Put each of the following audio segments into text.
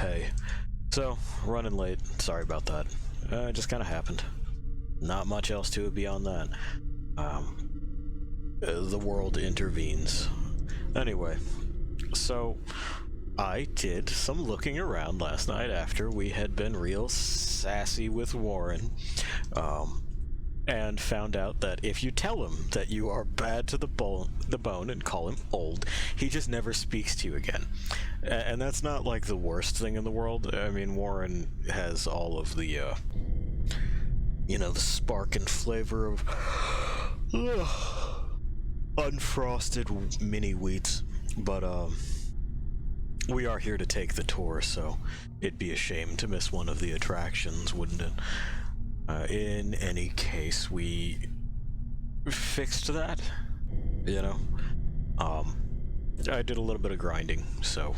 hey. So, running late. Sorry about that. It just kind of happened. Not much else to it beyond that. The world intervenes. Anyway, so I did some looking around last night after we had been real sassy with Warren, and found out that if you tell him that you are bad to the bone and call him old, he just never speaks to you again. And that's not like the worst thing in the world. I mean, Warren has all of the, you know, the spark and flavor of unfrosted mini wheats. But, we are here to take the tour, so it'd be a shame to miss one of the attractions, wouldn't it? In any case, we fixed that, you know? I did a little bit of grinding, so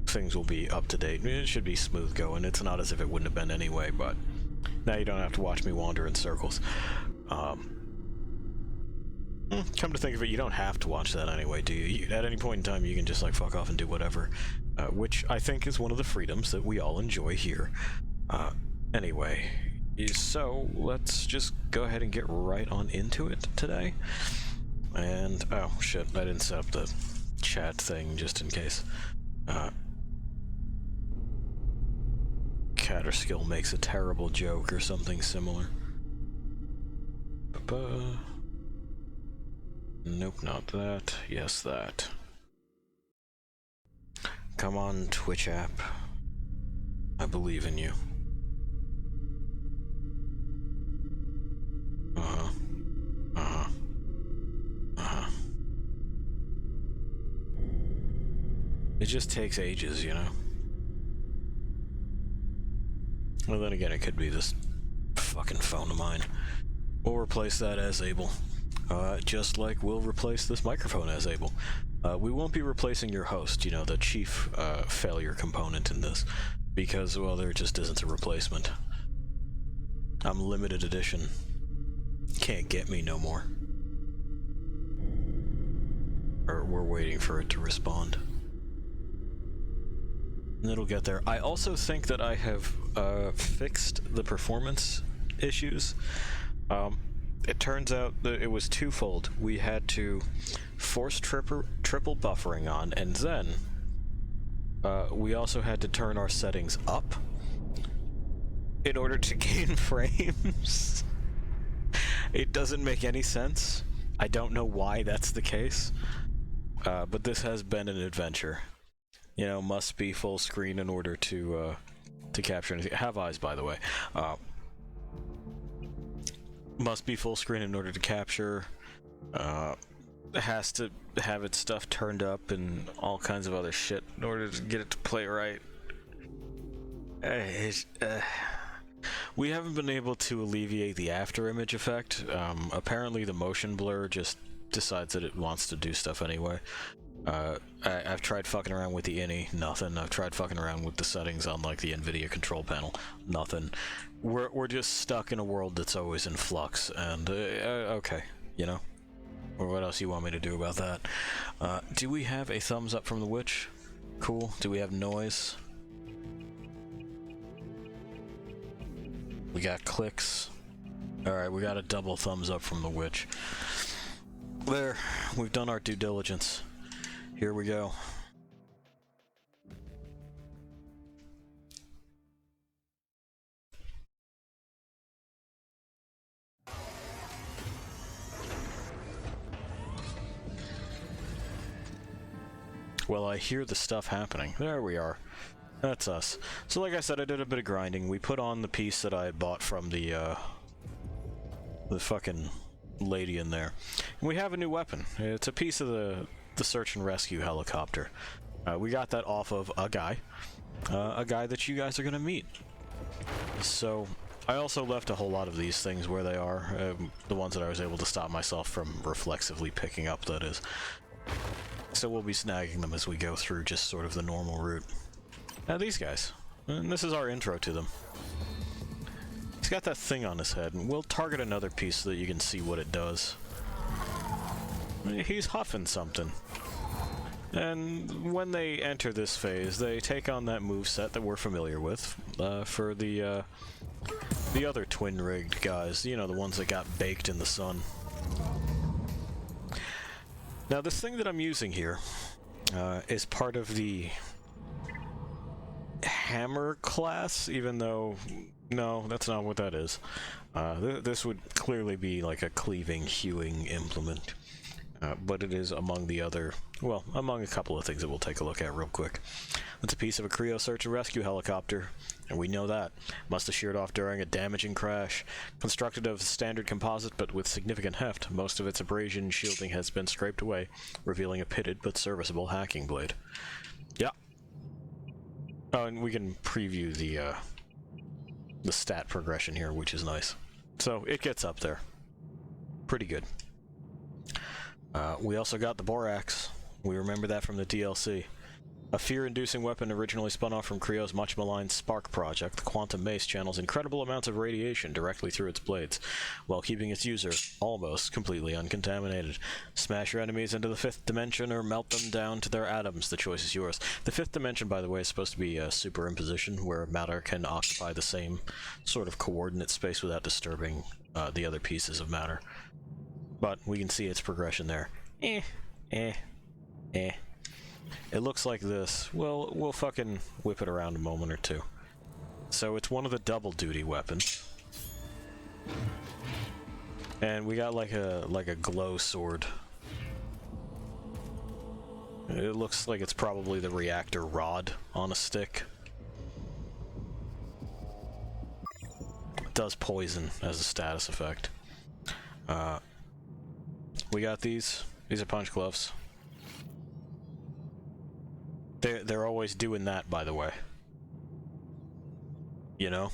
things will be up to date. It should be smooth going. It's not as if it wouldn't have been anyway, but now you don't have to watch me wander in circles. Come to think of it, you don't have to watch that anyway, do you? At any point in time, you can just, like, fuck off and do whatever, which I think is one of the freedoms that we all enjoy here. Anyway, so let's just go ahead and get right on into it today. And, oh shit, I didn't set up the chat thing just in case. Catterskill makes a terrible joke or something similar. Nope, not that. Yes, that. Come on, Twitch app. I believe in you. It just takes ages, you know? Well, then again, it could be this fucking phone of mine. We'll replace that as able. Just like we'll replace this microphone as able. We won't be replacing your host, you know, the chief failure component in this, because, well, there just isn't a replacement. I'm limited edition. Can't get me no more. Or we're waiting for it to respond. And it'll get there. I also think that I have fixed the performance issues. It turns out that it was twofold. We had to force triple buffering on, and then we also had to turn our settings up in order to gain frames. It doesn't make any sense. I don't know why that's the case, but this has been an adventure. You know, must be full screen in order to capture anything. Have eyes, by the way. Must be full screen in order to capture. Has to have its stuff turned up and all kinds of other shit in order to get it to play right. We haven't been able to alleviate the after image effect. Apparently the motion blur just decides that it wants to do stuff anyway. I've tried fucking around with the ini, nothing. I've tried fucking around with the settings on, like, the NVIDIA control panel, nothing. We're just stuck in a world that's always in flux, and, okay, you know? Or what else you want me to do about that? Do we have a thumbs up from the witch? Cool. Do we have noise? We got clicks. Alright, we got a double thumbs up from the witch. There, we've done our due diligence. Here we go. Well, I hear the stuff happening. There we are. That's us. So like I said, I did a bit of grinding. We put on the piece that I had bought from the fucking lady in there. And we have a new weapon. It's a piece of the search and rescue helicopter. We got that off of a guy that you guys are gonna meet. So I also left a whole lot of these things where they are, the ones that I was able to stop myself from reflexively picking up, that is. So we'll be snagging them as we go through just sort of the normal route. Now these guys, and this is our intro to them. He's got that thing on his head, and we'll target another piece so that you can see what it does. He's huffing something. And when they enter this phase, they take on that moveset that we're familiar with for the other twin-rigged guys, you know, the ones that got baked in the sun. Now, this thing that I'm using here is part of the hammer class, even though, no, that's not what that is. This would clearly be like a cleaving, hewing implement. But it is among the other, well, among a couple of things that we'll take a look at real quick. It's a piece of a Creo search and rescue helicopter, and we know that. Must have sheared off during a damaging crash. Constructed of standard composite, but with significant heft, most of its abrasion shielding has been scraped away, revealing a pitted but serviceable hacking blade. Yeah. Oh, and we can preview the stat progression here, which is nice. So, it gets up there. Pretty good. We also got the Borax. We remember that from the DLC. A fear-inducing weapon originally spun off from Creo's much-maligned Spark project, the Quantum Mace channels incredible amounts of radiation directly through its blades, while keeping its user almost completely uncontaminated. Smash your enemies into the 5th dimension or melt them down to their atoms. The choice is yours. The 5th dimension, by the way, is supposed to be a superimposition, where matter can occupy the same sort of coordinate space without disturbing the other pieces of matter. But we can see its progression there. It looks like this. Well, we'll fucking whip it around a moment or two. So it's one of the double-duty weapons. And we got like a glow sword. It looks like it's probably the reactor rod on a stick. It does poison as a status effect. We got these. These are punch gloves. They're always doing that, by the way. You know?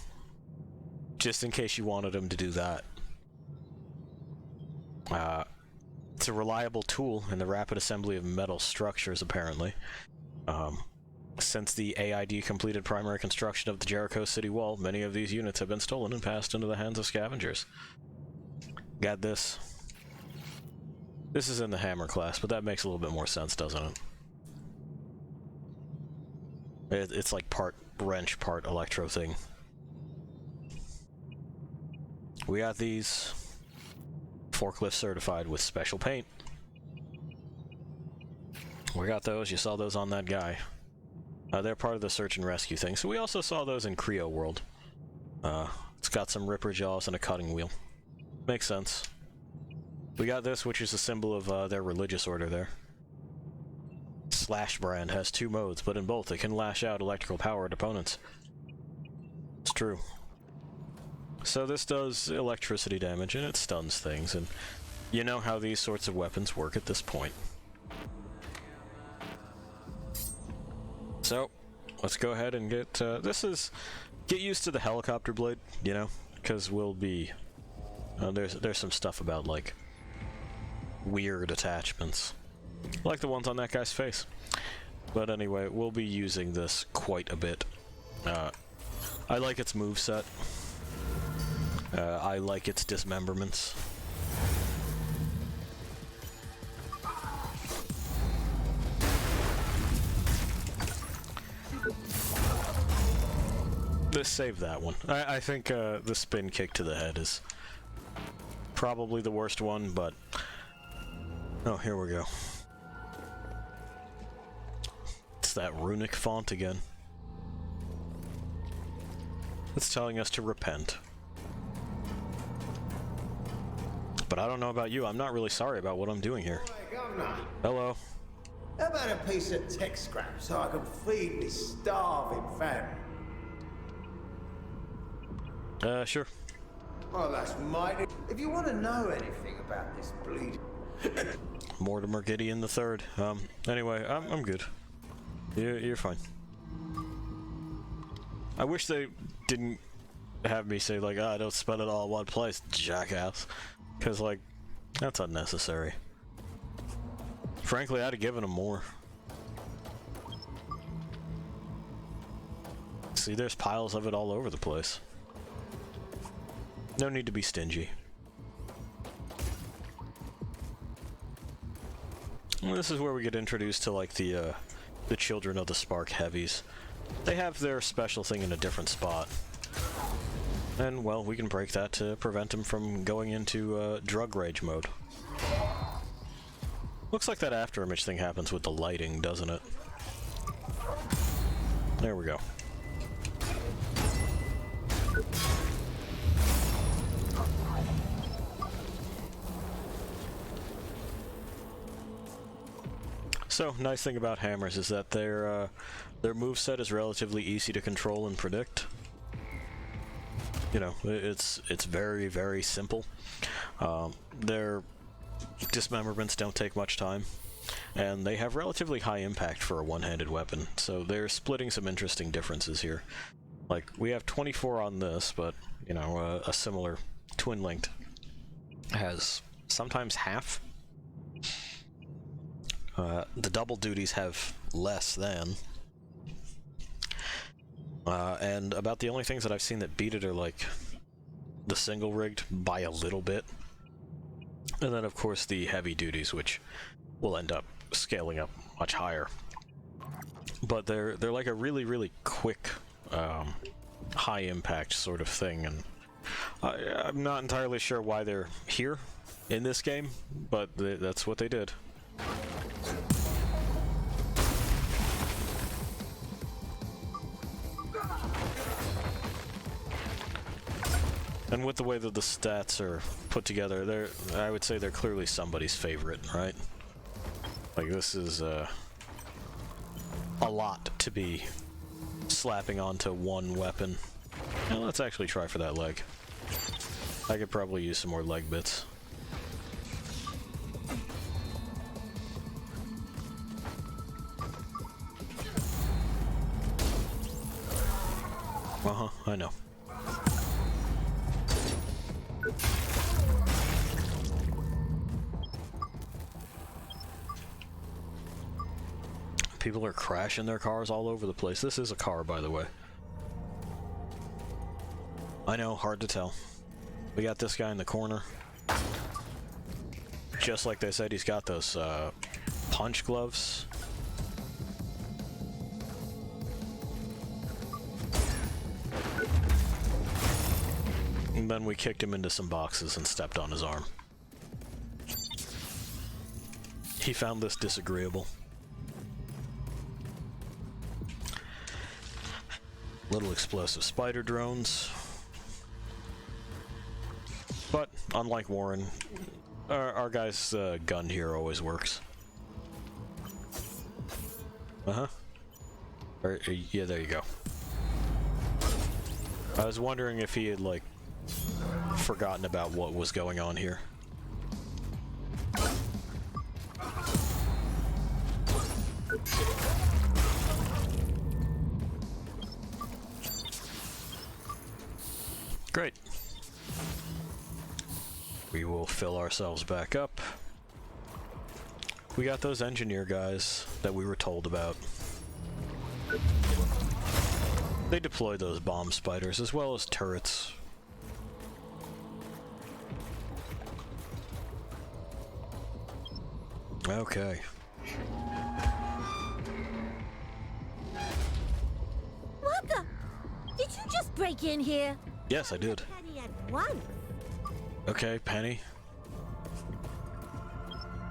Just in case you wanted them to do that. It's a reliable tool in the rapid assembly of metal structures, apparently. Since the AID completed primary construction of the Jericho City Wall, many of these units have been stolen and passed into the hands of scavengers. Got this. This is in the hammer class, but that makes a little bit more sense, doesn't it? It's like part wrench, part electro thing. We got these forklift certified with special paint. We got those. You saw those on that guy. They're part of the search and rescue thing. So we also saw those in Creo World. It's got some ripper jaws and a cutting wheel. Makes sense. We got this, which is a symbol of their religious order there. Slash brand has 2 modes, but in both it can lash out electrical power at opponents. It's true. So this does electricity damage, and it stuns things, and you know how these sorts of weapons work at this point. So, let's go ahead and get, get used to the helicopter blade, you know, because we'll be, there's some stuff about, like, weird attachments. Like the ones on that guy's face. But anyway, we'll be using this quite a bit. I like its moveset. I like its dismemberments. Let's save that one. I think the spin kick to the head is probably the worst one, but... Oh, here we go. It's that runic font again. It's telling us to repent. But I don't know about you, I'm not really sorry about what I'm doing here. Hey, Governor. Hello. How about a piece of tech scrap so I can feed this starving family? Sure. Oh, that's mighty. If you want to know anything about this bleed... Mortimer Gideon the Third. Anyway, I'm good. You're fine. I wish they didn't have me say, like, ah, don't spend it all in one place, jackass. Because, like, that's unnecessary. Frankly, I'd have given them more. See, there's piles of it all over the place. No need to be stingy. This is where we get introduced to like the children of the Spark Heavies. They have their special thing in a different spot. And, well, we can break that to prevent them from going into drug rage mode. Looks like that afterimage thing happens with the lighting, doesn't it? There we go. So, nice thing about hammers is that their moveset is relatively easy to control and predict. You know, it's very, very simple. Their dismemberments don't take much time, and they have relatively high impact for a one-handed weapon, so they're splitting some interesting differences here. Like, we have 24 on this, but, you know, a similar twin-linked has sometimes half. The double duties have less than. And about the only things that I've seen that beat it are like the single rigged by a little bit. And then of course the heavy duties, which will end up scaling up much higher. But they're like a really, really quick, high impact sort of thing, and I'm not entirely sure why they're here in this game, but that's what they did. And with the way that the stats are put together, I would say they're clearly somebody's favorite, right? Like, this is a lot to be slapping onto one weapon. Now, let's actually try for that leg. I could probably use some more leg bits. Uh-huh, I know. People are crashing their cars all over the place. This is a car, by the way. I know, hard to tell. We got this guy in the corner. Just like they said, he's got those punch gloves. And then we kicked him into some boxes and stepped on his arm. He found this disagreeable. Little explosive spider drones. But, unlike Warren, our guy's gun here always works. Uh-huh. Yeah, there you go. I was wondering if he had, like, forgotten about what was going on here. Great. We will fill ourselves back up. We got those engineer guys that we were told about. They deploy those bomb spiders as well as turrets. Okay. What the? Did you just break in here? Yes, I did. Penny at once. Okay, Penny.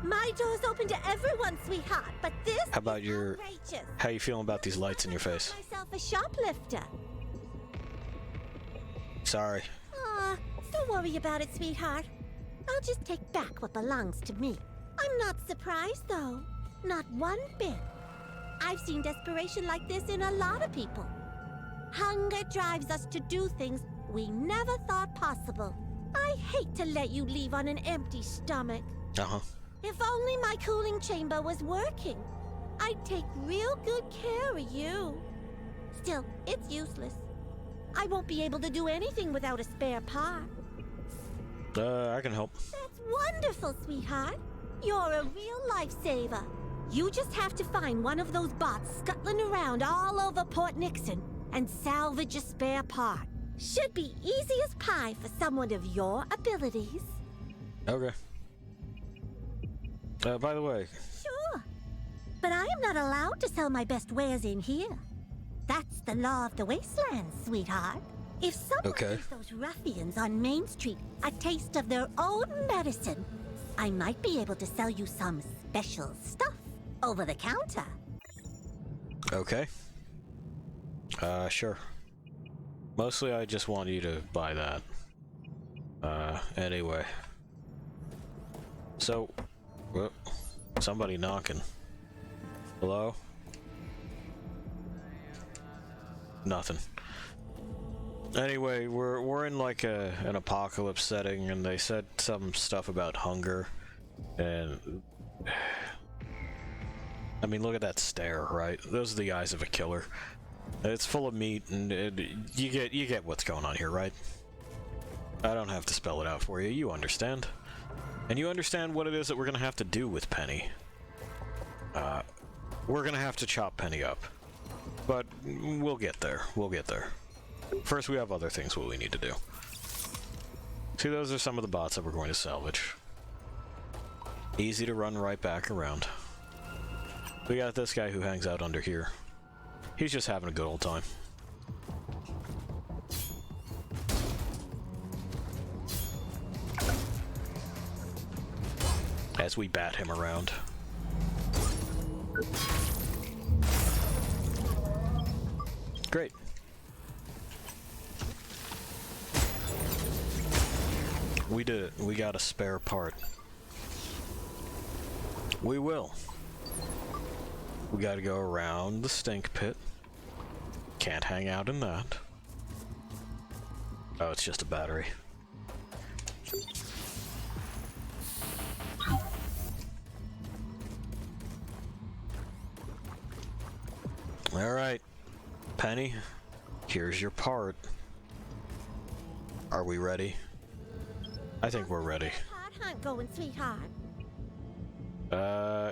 My door's open to everyone, sweetheart, but this How about is your... outrageous. How you feeling about these lights in your face? Myself a shoplifter. Sorry. Aw, don't worry about it, sweetheart. I'll just take back what belongs to me. I'm not surprised, though. Not one bit. I've seen desperation like this in a lot of people. Hunger drives us to do things we never thought possible. I hate to let you leave on an empty stomach. Uh-huh. If only my cooling chamber was working. I'd take real good care of you. Still, it's useless. I won't be able to do anything without a spare part. I can help. That's wonderful, sweetheart. You're a real lifesaver. You just have to find one of those bots scuttling around all over Port Nixon and salvage a spare part. Should be easy as pie for someone of your abilities. Okay. By the way, But I am not allowed to sell my best wares in here. That's the law of the wastelands, sweetheart. If someone gives those ruffians on Main Street a taste of their own medicine, I might be able to sell you some special stuff over the counter. Okay. Sure. Mostly I just want you to buy that. Anyway. So, whoop, somebody knocking. Hello? Nothing. Anyway, we're in like an apocalypse setting, and they said some stuff about hunger, and I mean, look at that stare, right? Those are the eyes of a killer. It's full of meat, and you get what's going on here, right? I don't have to spell it out for you. You understand, and you understand what it is that we're gonna have to do with Penny. We're gonna have to chop Penny up, but we'll get there. We'll get there. First, we have other things what we need to do. See, those are some of the bots that we're going to salvage. Easy to run right back around. We got this guy who hangs out under here. He's just having a good old time. As we bat him around. Great. We did it. We got a spare part. We will. We gotta go around the stink pit. Can't hang out in that. Oh, it's just a battery. Alright, Penny, here's your part. Are we ready? I think we're ready. Hot hunt going, sweetheart.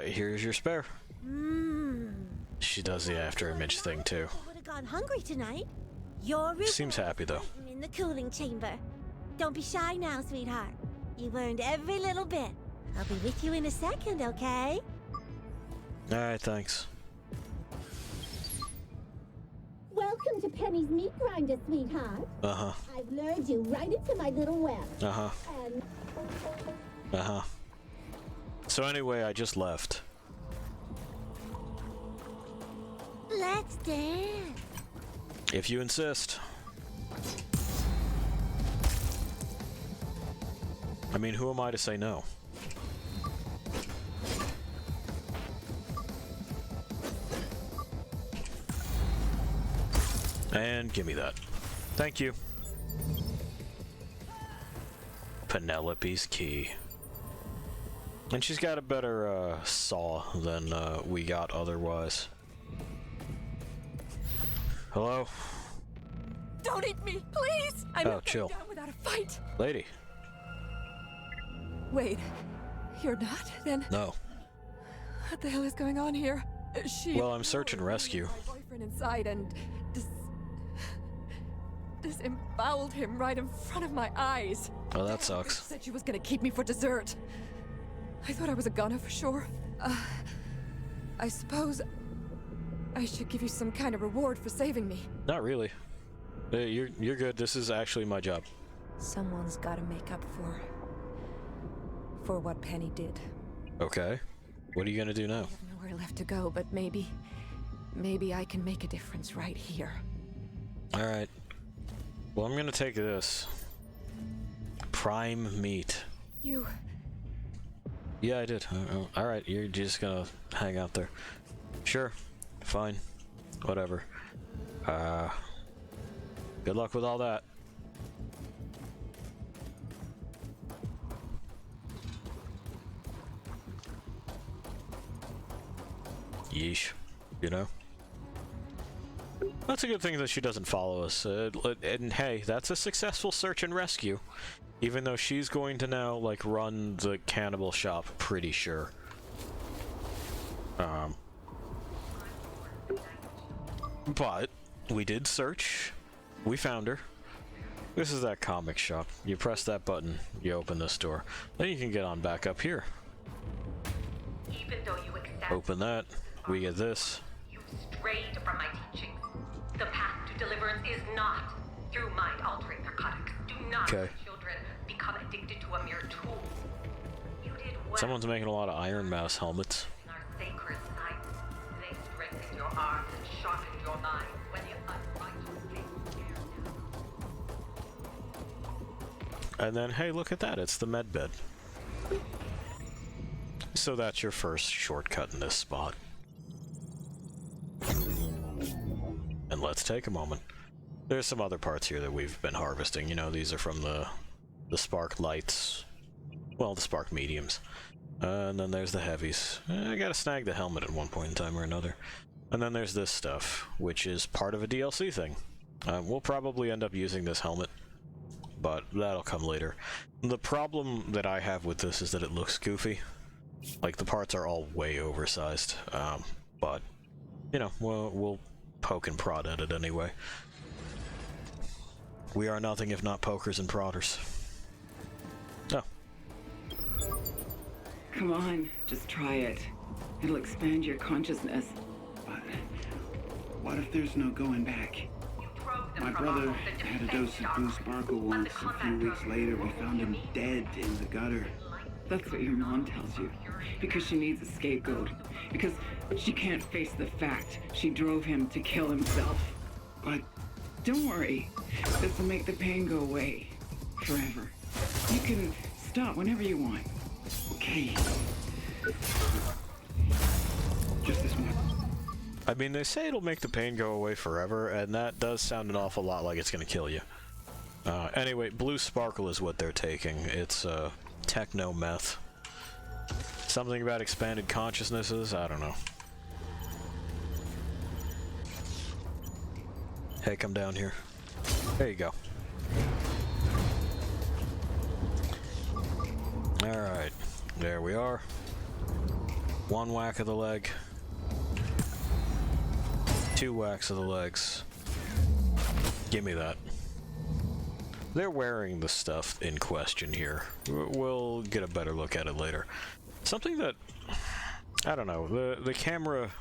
Here's your spare. She does the after image thing too. I would have gone hungry tonight. Your Seems happy though. In the cooling chamber. Don't be shy now, sweetheart. You've earned every little bit. I'll be with you in a second, okay? Alright, thanks. Welcome to Penny's Meat Grinder, sweetheart. Uh-huh. I've lured you right into my little web. Uh-huh. And... Uh-huh. So anyway, I just left. Let's dance. If you insist. I mean, who am I to say no? And give me that. Thank you. Penelope's key. And she's got a better saw than we got otherwise. Hello? Don't eat me, please! I'm not chill. going down without a fight. Lady. Wait, you're not? Then No. what the hell is going on here? Well, I'm search and rescue. My boyfriend inside and disemboweled him right in front of my eyes. Oh, that sucks. Said she was gonna keep me for dessert. I thought I was a gunner for sure. I suppose I should give you some kind of reward for saving me. Not really. You're good. This is actually my job. Someone's got to make up for what Penny did. Okay. What are you gonna do now? I have nowhere left to go, but maybe I can make a difference right here. All right. Well, I'm gonna take this. Prime meat. You... Yeah, I did. All right, you're just gonna hang out there. Sure. Fine. Whatever. Good luck with all that. Yeesh. You know? That's a good thing that she doesn't follow us. And hey, that's a successful search and rescue. Even though she's going to now, like, run the cannibal shop, pretty sure. But we did search. We found her. This is that comic shop. You press that button, you open this door. Then you can get on back up here. Even though you accept Open that. we get this. You've strayed from my teachings. The path to deliverance is not through mind-altering narcotics. Do not let children become addicted to a mere tool. You did well. Someone's making a lot of Iron Mouse helmets. In our sacred sites, they strengthened your arms and sharpened your mind when the unrighteous came near. And then, hey, look at that. It's the med bed. So that's your first shortcut in this spot. And let's take a moment. There's some other parts here that we've been harvesting. You know, these are from the spark lights. Well, the spark mediums. And then there's the heavies. I gotta snag the helmet at one point in time or another. And then there's this stuff, which is part of a DLC thing. We'll probably end up using this helmet, but that'll come later. The problem that I have with this is that it looks goofy. Like, the parts are all way oversized. But, you know, we'll poke and prod at it anyway. We are nothing if not pokers and prodders. Oh. Come on, just try it. It'll expand your consciousness. But what if there's no going back? My brother had a dose of blue sparkle once. A few weeks later, we found him dead in the gutter. That's what your mom tells you. Because she needs a scapegoat. Because she can't face the fact she drove him to kill himself. But don't worry. This will make the pain go away. Forever. You can stop whenever you want. okay. Just this one. I mean, they say it'll make the pain go away forever, and that does sound an awful lot like it's gonna kill you. Anyway, blue sparkle is what they're taking. It's techno meth. Something about expanded consciousnesses? I don't know. Hey, come down here. There you go. Alright, there we are. One whack of the leg. 2 whacks of the legs. Give me that. They're wearing the stuff in question here. We'll get a better look at it later. Something that... I don't know, the camera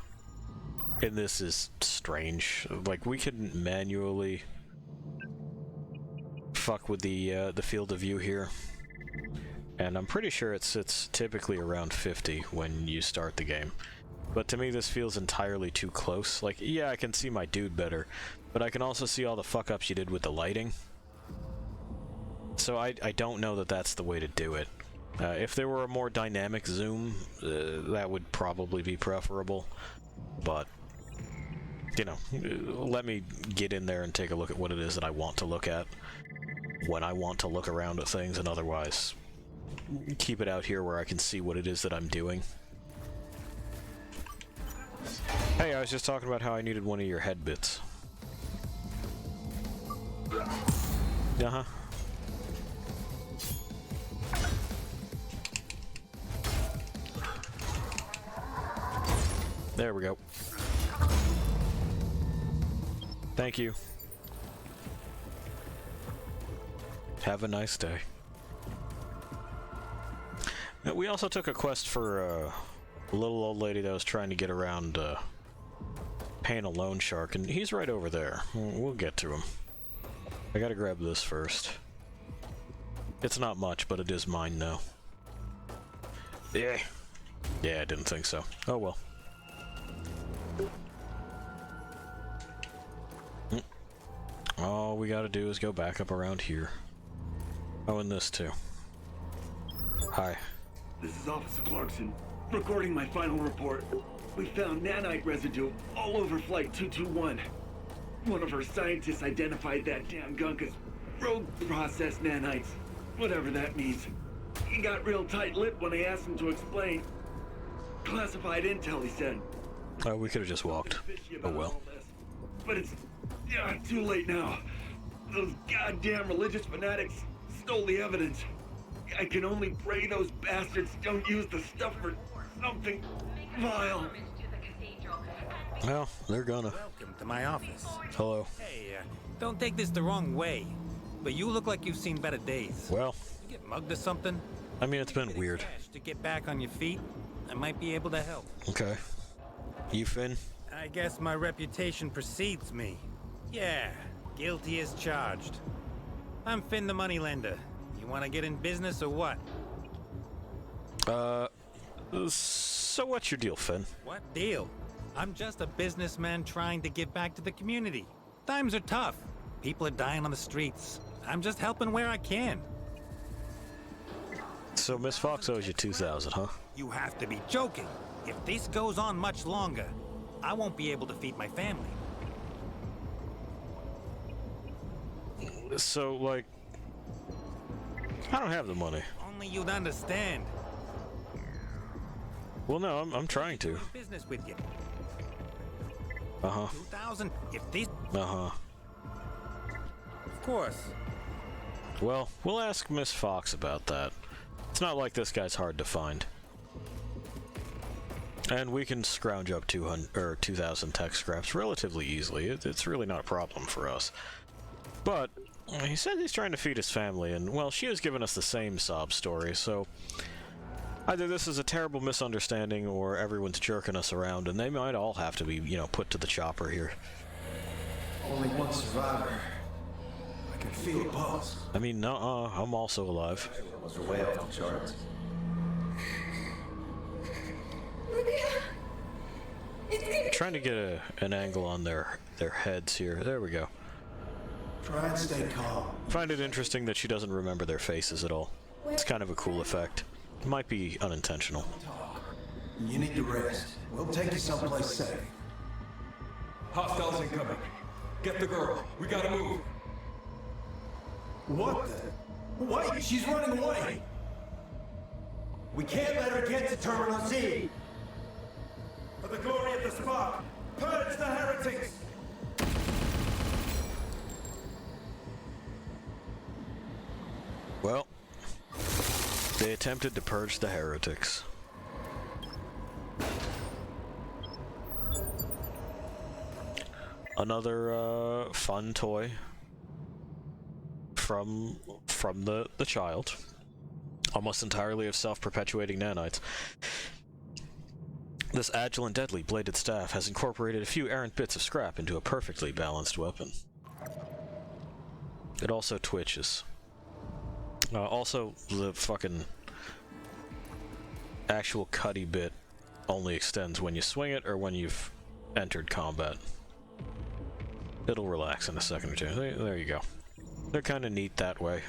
in this is strange. Like, we can manually fuck with the field of view here. And I'm pretty sure it sits typically around 50 when you start the game. But to me, this feels entirely too close. Like, yeah, I can see my dude better, but I can also see all the fuck-ups you did with the lighting. So I don't know that that's the way to do it. If there were a more dynamic zoom, that would probably be preferable. But, you know, let me get in there and take a look at what it is that I want to look at when I want to look around at things, and otherwise keep it out here where I can see what it is that I'm doing. Hey, I was just talking about how I needed one of your head bits. Uh-huh. There we go. Thank you. Have a nice day. Now, we also took a quest for a little old lady that was trying to get around paying a loan shark, and he's right over there. We'll get to him. I gotta grab this first. It's not much, but it is mine now. Yeah. Yeah, I didn't think so. Oh well. All we gotta do is go back up around here. Oh, and this too. Hi. This is Officer Clarkson, recording my final report. We found nanite residue all over Flight 221. One of our scientists identified that damn gunk as rogue processed nanites, whatever that means. He got real tight-lipped when I asked him to explain. Classified intel, he said. Oh, we could have just walked. Oh well. But it's too late now. Those goddamn religious fanatics stole the evidence. I can only pray those bastards don't use the stuff for something vile. Well, they're gonna. Welcome to my office. Hello. Hey, don't take this the wrong way, but you look like you've seen better days. Well, You get mugged or something? I mean, it's been weird. To get back on your feet, I might be able to help. Okay. You, Finn? I guess my reputation precedes me. Yeah, guilty as charged. I'm Finn the moneylender. You want to get in business or what? So what's your deal, Finn? What deal? I'm just a businessman trying to give back to the community. Times are tough. People are dying on the streets. I'm just helping where I can. So Miss Fox owes you 2,000, huh? You have to be joking. If this goes on much longer, I won't be able to feed my family. So, like, I don't have the money. Only you'd understand. Well, no, I'm trying to. Business with you. Uh-huh. 2,000. If this. Uh-huh. Of course. Well, we'll ask Miss Fox about that. It's not like this guy's hard to find. And we can scrounge up 2,000 tech scraps relatively easily. It's really not a problem for us. But he said he's trying to feed his family, and, well, she has given us the same sob story, so either this is a terrible misunderstanding or everyone's jerking us around, and they might all have to be, you know, put to the chopper here. Only one survivor. I can feel a pulse. I mean, nuh-uh, I'm also alive. Was way off the charts. Trying to get an angle on their heads here. There we go. Try and stay calm. Find it interesting that she doesn't remember their faces at all. It's kind of a cool effect. It might be unintentional. You need to rest. We'll take you someplace safe. Hostiles incoming. Get the girl. We gotta move. What the? Wait, she's running away! We can't let her get to Terminal Z! For the glory of the spot, purge the heretics! Well, they attempted to purge the heretics. Another fun toy from the child, almost entirely of self-perpetuating nanites. This agile and deadly bladed staff has incorporated a few errant bits of scrap into a perfectly balanced weapon. It also twitches. Also, the fucking actual cutty bit only extends when you swing it or when you've entered combat. It'll relax in a second or two. There you go. They're kind of neat that way.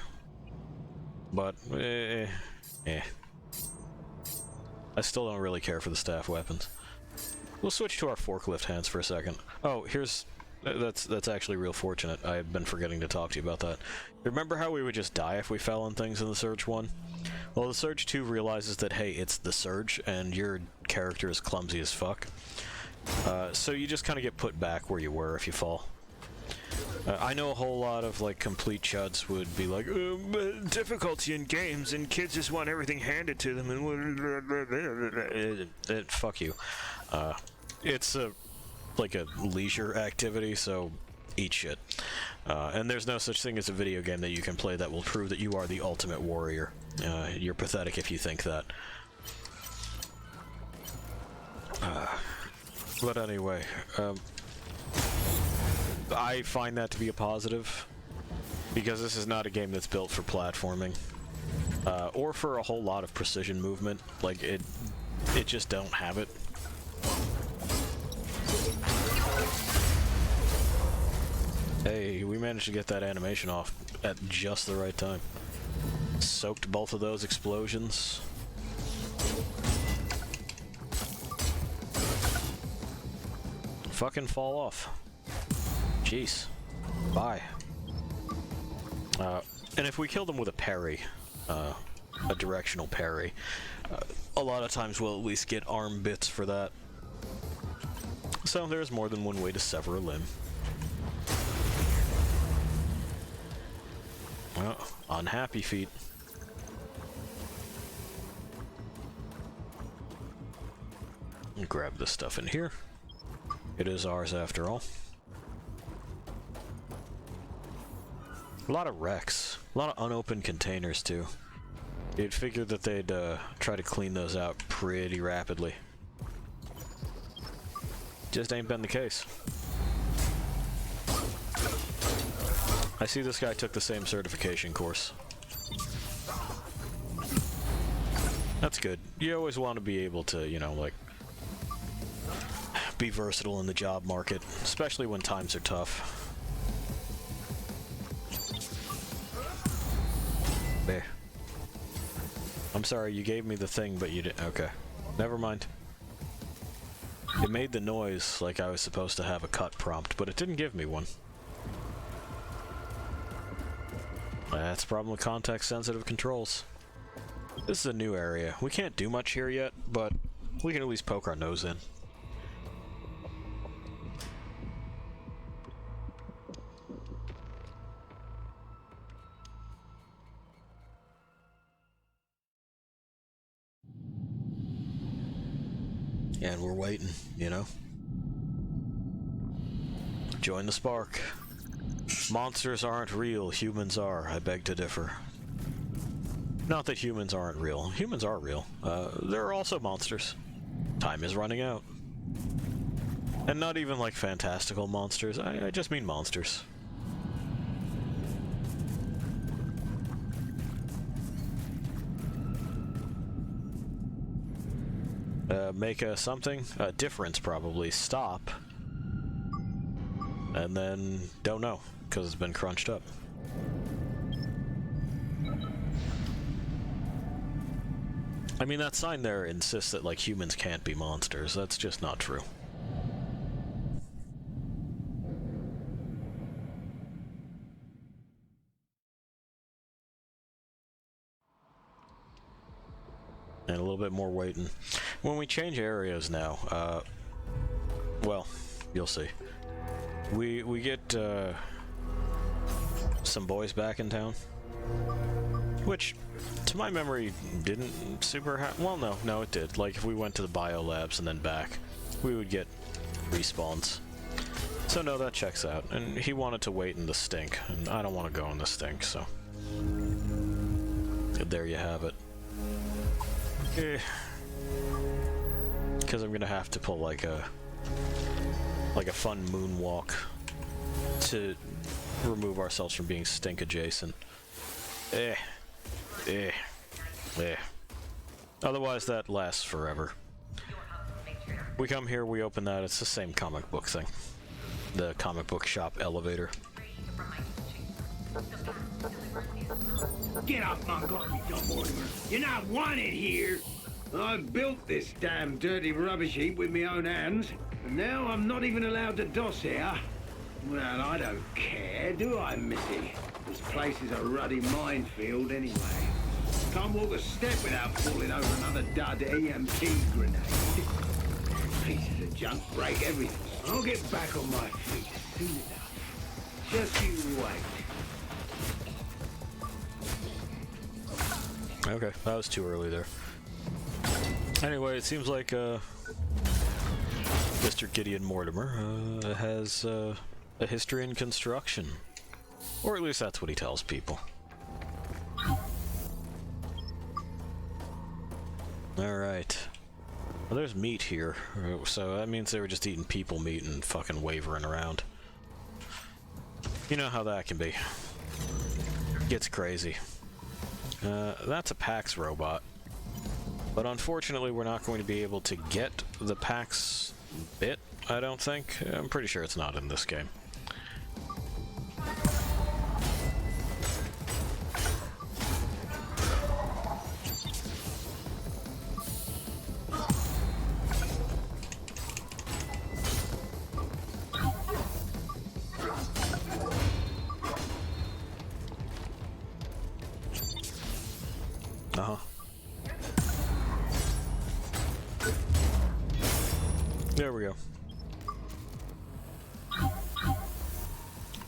But, I still don't really care for the staff weapons. We'll switch to our forklift hands for a second. Oh, that's actually real fortunate. I had been forgetting to talk to you about that. Remember how we would just die if we fell on things in the Surge 1? Well, the Surge 2 realizes that, hey, it's the Surge, and your character is clumsy as fuck. So you just kind of get put back where you were if you fall. I know a whole lot of, like, complete chuds would be like, difficulty in games, and kids just want everything handed to them, and fuck you. It's like a leisure activity, so eat shit. And there's no such thing as a video game that you can play that will prove that you are the ultimate warrior. You're pathetic if you think that. But anyway, I find that to be a positive, because this is not a game that's built for platforming, or for a whole lot of precision movement. Like, it just don't have it. Hey, we managed to get that animation off at just the right time. Soaked both of those explosions. Fucking fall off. Jeez. Bye. And if we kill them with a parry, a directional parry, a lot of times we'll at least get arm bits for that. So there's more than one way to sever a limb. Well, unhappy feet. Grab this stuff in here. It is ours after all. A lot of wrecks. A lot of unopened containers too. You'd figure that they'd try to clean those out pretty rapidly. Just ain't been the case. I see this guy took the same certification course. That's good. You always want to be able to, you know, like, be versatile in the job market, especially when times are tough. There. I'm sorry, you gave me the thing, but you didn't. Okay. Never mind. It made the noise like I was supposed to have a cut prompt, but it didn't give me one. That's the problem with context-sensitive controls. This is a new area. We can't do much here yet, but we can at least poke our nose in. And we're waiting, you know? Join the spark. Monsters aren't real, humans are. I beg to differ. Not that humans aren't real. Humans are real. There are also monsters. Time is running out. And not even like fantastical monsters. I just mean monsters. Make a difference probably, stop. And then, don't know, because it's been crunched up. I mean, that sign there insists that, like, humans can't be monsters. That's just not true. And a little bit more waiting. When we change areas now, well, you'll see. We get, some boys back in town. Which, to my memory, didn't super well, no, it did. Like, if we went to the biolabs and then back, we would get respawns. So no, that checks out. And he wanted to wait in the stink, and I don't want to go in the stink, so... there you have it. Because I'm gonna have to pull like a fun moonwalk to remove ourselves from being stink adjacent. Otherwise that lasts forever. We come here, we open that, it's the same comic book thing. The comic book shop elevator. Get off my coffee, John Mortimer. You're not wanted here. I built this damn dirty rubbish heap with my own hands, and now I'm not even allowed to doss here. Well, I don't care, do I, Missy? This place is a ruddy minefield anyway. Can't walk a step without falling over another dud EMP grenade. Pieces of junk break everything. I'll get back on my feet soon enough. Just you wait. Okay, that was too early there. Anyway, it seems like Mr. Gideon Mortimer has a history in construction. Or at least that's what he tells people. Alright. Well, there's meat here, so that means they were just eating people meat and fucking wavering around. You know how that can be. Gets crazy. That's a PAX robot. But unfortunately, we're not going to be able to get the PAX bit, I don't think. I'm pretty sure it's not in this game. There we go.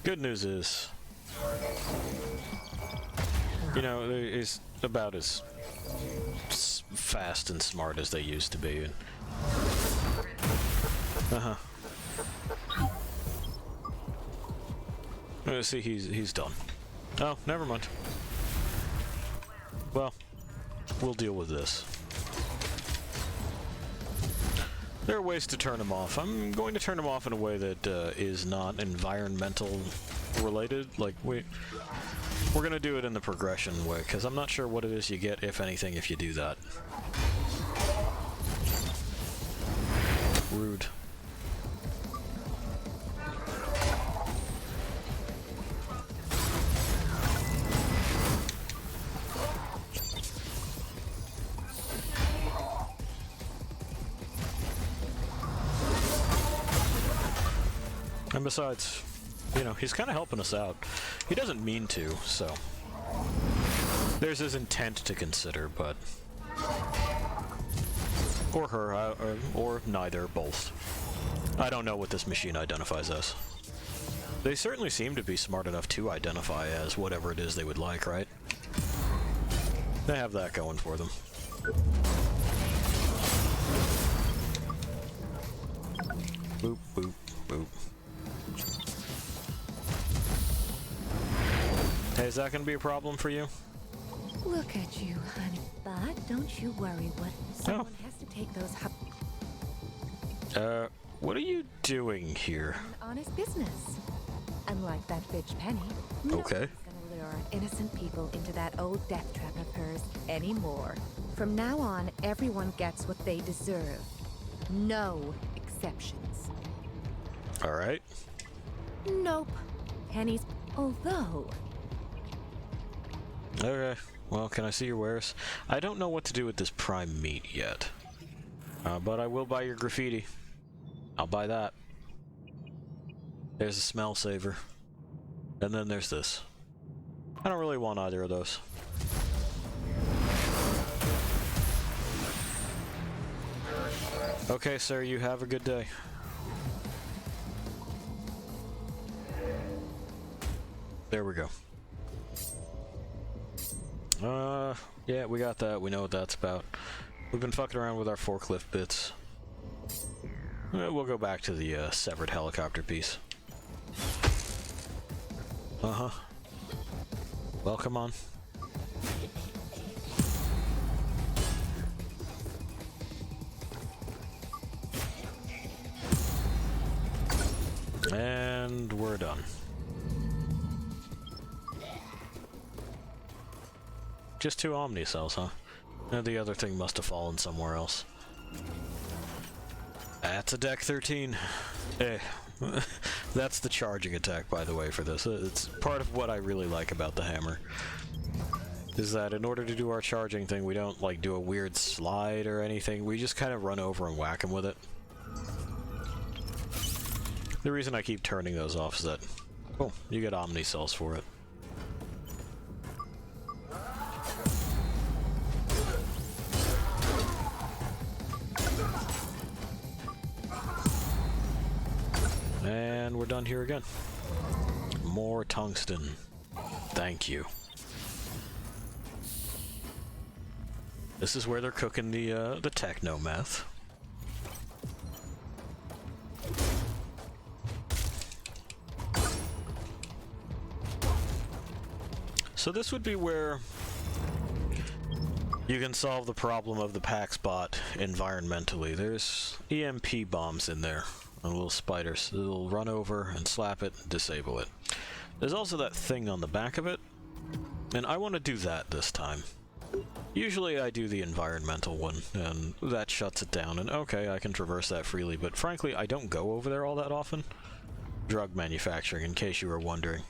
Good news is, you know, it's about as fast and smart as they used to be. See, he's done. Oh, never mind. Well, we'll deal with this. There are ways to turn them off. I'm going to turn them off in a way that is not environmental related. Like, we're going to do it in the progression way, because I'm not sure what it is you get, if anything, if you do that. Rude. And besides, you know, he's kind of helping us out. He doesn't mean to, so there's his intent to consider, but... Or her, or neither, both. I don't know what this machine identifies as. They certainly seem to be smart enough to identify as whatever it is they would like, right? They have that going for them. Boop, boop, boop. Hey, is that going to be a problem for you? Look at you, honey. But don't you worry, someone has to take those what are you doing here? Honest business. Unlike that bitch Penny. Okay. Nobody's gonna lure innocent people into that old death trap of hers anymore. From now on, everyone gets what they deserve. No exceptions. Alright. Nope. Penny's... Although... Okay. Well, can I see your wares? I don't know what to do with this prime meat yet. But I will buy your graffiti. I'll buy that. There's a smell saver. And then there's this. I don't really want either of those. Okay, sir, you have a good day. There we go. Yeah, we got that. We know what that's about. We've been fucking around with our forklift bits. We'll go back to the severed helicopter piece. Uh-huh. Well, come on. And we're done. Just 2 Omni cells, huh? And the other thing must have fallen somewhere else. That's a deck 13. Eh. That's the charging attack, by the way, for this. It's part of what I really like about the hammer. Is that in order to do our charging thing, we don't, like, do a weird slide or anything. We just kind of run over and whack him with it. The reason I keep turning those off is that... Oh, you get Omni cells for it. And we're done here again. More tungsten. Thank you. This is where they're cooking the techno meth. So this would be where you can solve the problem of the PAX bot environmentally. There's EMP bombs in there. And little spiders. It'll run over and slap it and disable it. There's also that thing on the back of it, and I want to do that this time. Usually I do the environmental one, and that shuts it down, and okay, I can traverse that freely, but frankly, I don't go over there all that often. Drug manufacturing, in case you were wondering.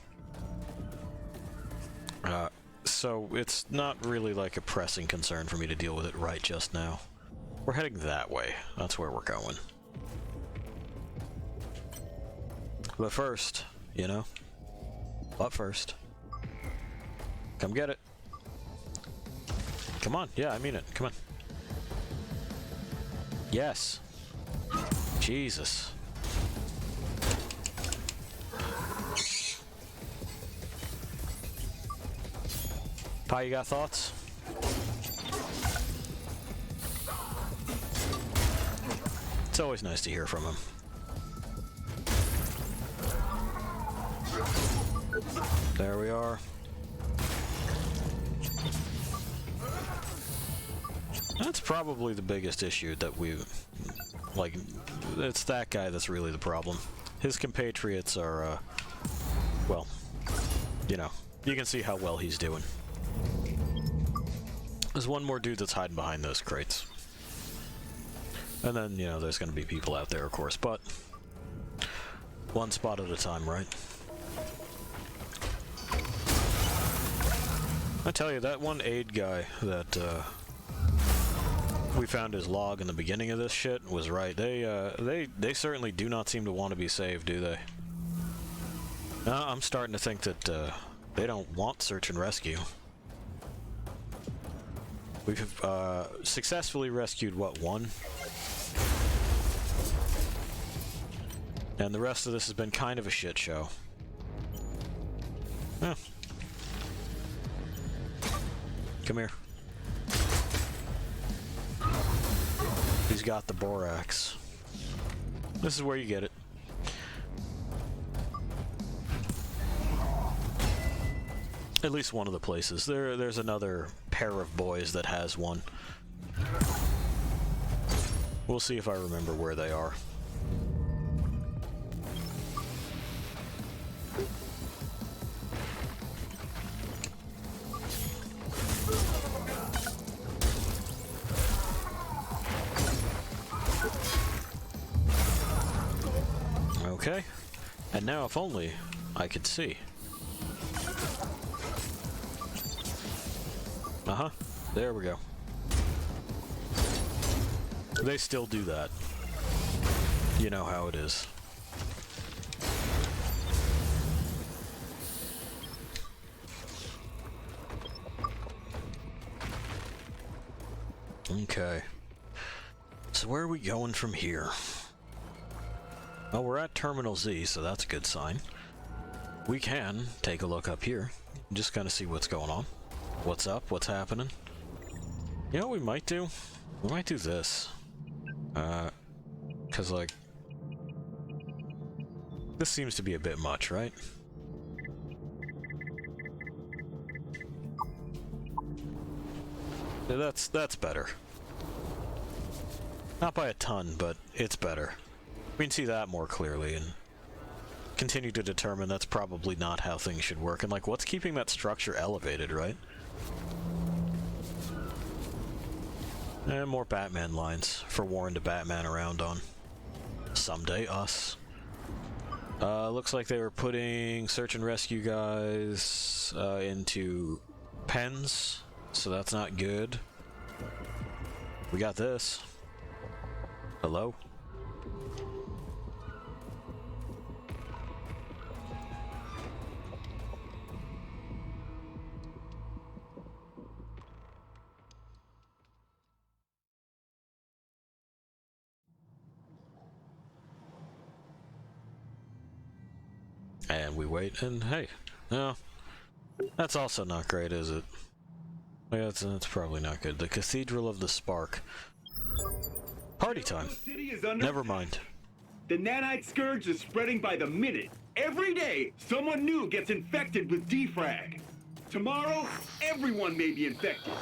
So it's not really like a pressing concern for me to deal with it right just now. We're heading that way. That's where we're going. But first, you know? But first. Come get it. Come on. Yeah, I mean it. Come on. Yes. Jesus. Pi, you got thoughts? It's always nice to hear from him. There we are. That's probably the biggest issue that Like, it's that guy that's really the problem. His compatriots are, well, you know, you can see how well he's doing. There's one more dude that's hiding behind those crates. And then, you know, there's gonna be people out there, of course, but one spot at a time, right? I tell you, that one aid guy that, we found his log in the beginning of this shit was right. They certainly do not seem to want to be saved, do they? I'm starting to think that, they don't want search and rescue. We've, successfully rescued, what, one? And the rest of this has been kind of a shit show. Huh. Come here. He's got the borax. This is where you get it. At least one of the places. There's another pair of boys that has one. We'll see if I remember where they are. Okay, and now if only I could see. Uh-huh, there we go. They still do that. You know how it is. Okay. So where are we going from here? Well, we're at Terminal Z, so that's a good sign. We can take a look up here, just kind of see what's going on. What's up? What's happening? You know what we might do? We might do this. Cause like... this seems to be a bit much, right? Yeah, that's better. Not by a ton, but it's better. We can see that more clearly and continue to determine that's probably not how things should work. And like, what's keeping that structure elevated, right? And more Batman lines for Warren to Batman around on. Someday, us. Looks like they were putting search and rescue guys into pens, so that's not good. We got this. Hello? And we wait, and hey, no, that's also not great, is it? Yeah, that's probably not good. The Cathedral of the Spark. Party time. Never mind. The nanite scourge is spreading by the minute. Every day, someone new gets infected with defrag. Tomorrow, everyone may be infected.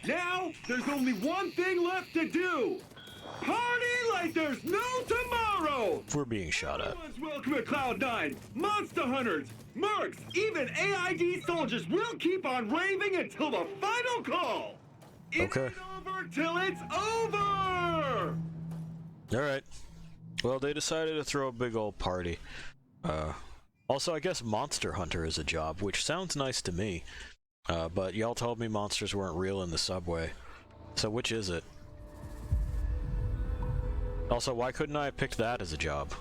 Now, there's only one thing left to do. Party like there's no tomorrow! We're being shot at. Everyone's welcome at Cloud9. Monster Hunters, Mercs, even AID soldiers will keep on raving until the final call! Okay. It ain't over till it's over! Alright. Well, they decided to throw a big old party. Also, I guess Monster Hunter is a job, which sounds nice to me. But y'all told me monsters weren't real in the subway. So which is it? Also, why couldn't I have picked that as a job?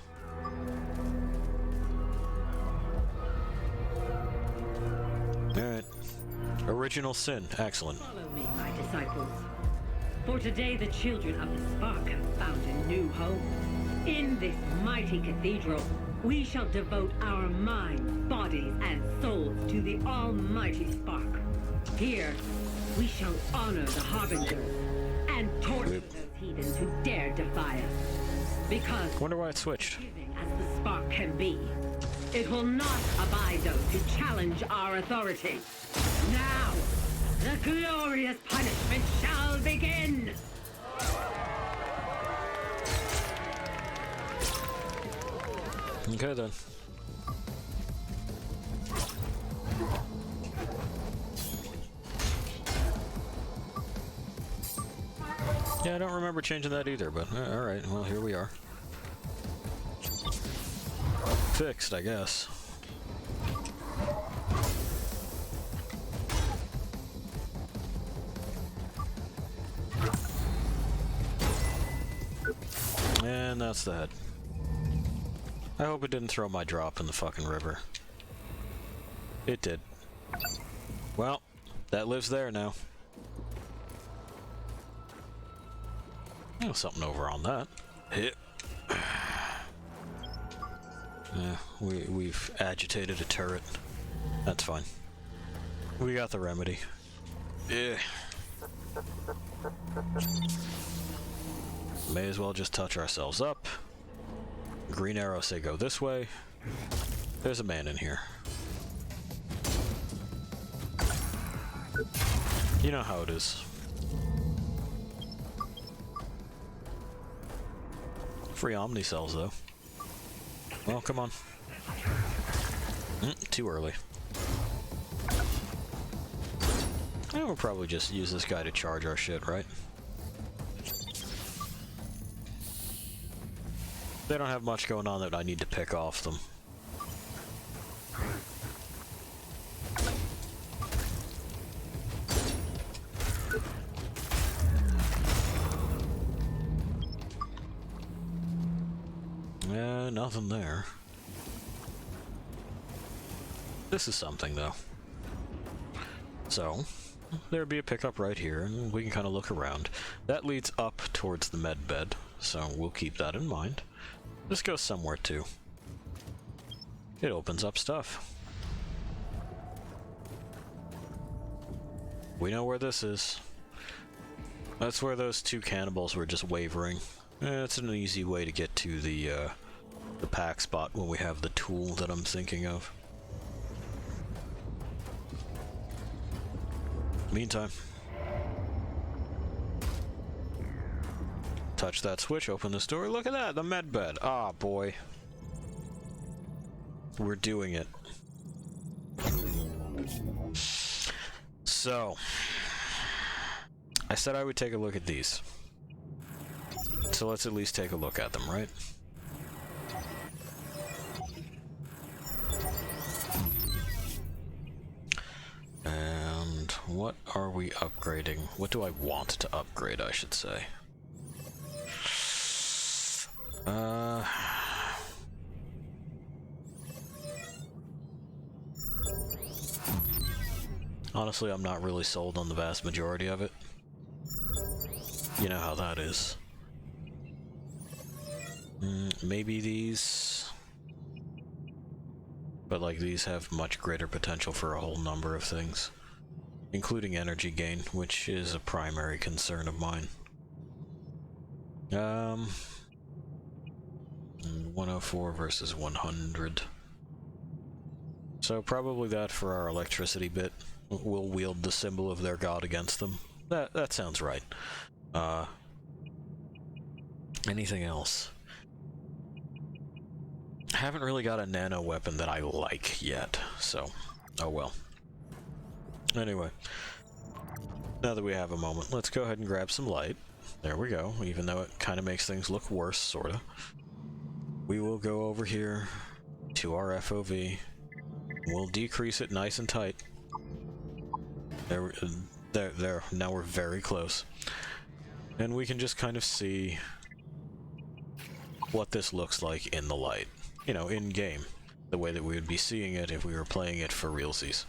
Alright. Original sin. Excellent. Follow me, my disciples. For today the children of the Spark have found a new home. In this mighty cathedral, we shall devote our minds, bodies, and souls to the almighty Spark. Here, we shall honor the Harbingers and torture those heathens who dare defy us. Because wonder why it switched. Giving as the Spark can be, it will not abide those who challenge our authority. Now, the glorious punishment shall begin! Okay then. Yeah, I don't remember changing that either, but alright, well, here we are. Fixed, I guess. And that's that. I hope it didn't throw my drop in the fucking river. It did. Well, that lives there now. Oh, something over on that. Hit. Yeah, we've agitated a turret. That's fine. We got the remedy. Yeah. May as well just touch ourselves up. Green arrows say go this way. There's a man in here. You know how it is. Free Omni cells, though. Well, come on. Too early. We'll probably just use this guy to charge our shit, right? They don't have much going on that I need to pick off them. Nothing there. This is something, though. So, there'd be a pickup right here, and we can kind of look around. That leads up towards the med bed, so we'll keep that in mind. This goes somewhere, too. It opens up stuff. We know where this is. That's where those two cannibals were just wavering. It's an easy way to get to the pack spot when we have the tool that I'm thinking of. Meantime, touch that switch, open this door. Look at that, the med bed. Ah, boy. We're doing it. So, I said I would take a look at these. So let's at least take a look at them, right? And what are we upgrading? What do I want to upgrade, I should say? Honestly, I'm not really sold on the vast majority of it. You know how that is. Maybe these... But like these have much greater potential for a whole number of things. Including energy gain, which is a primary concern of mine. 104 versus 100. So probably that for our electricity bit. We'll wield the symbol of their god against them. That sounds right. Anything else? I haven't really got a nano weapon that I like yet, so oh well. Anyway, now that we have a moment, let's go ahead and grab some light. There we go, even though it kind of makes things look worse, sorta. We will go over here to our FOV. We'll decrease it nice and tight. There. Now we're very close. And we can just kind of see what this looks like in the light. You know, in-game. The way that we would be seeing it if we were playing it for realsies.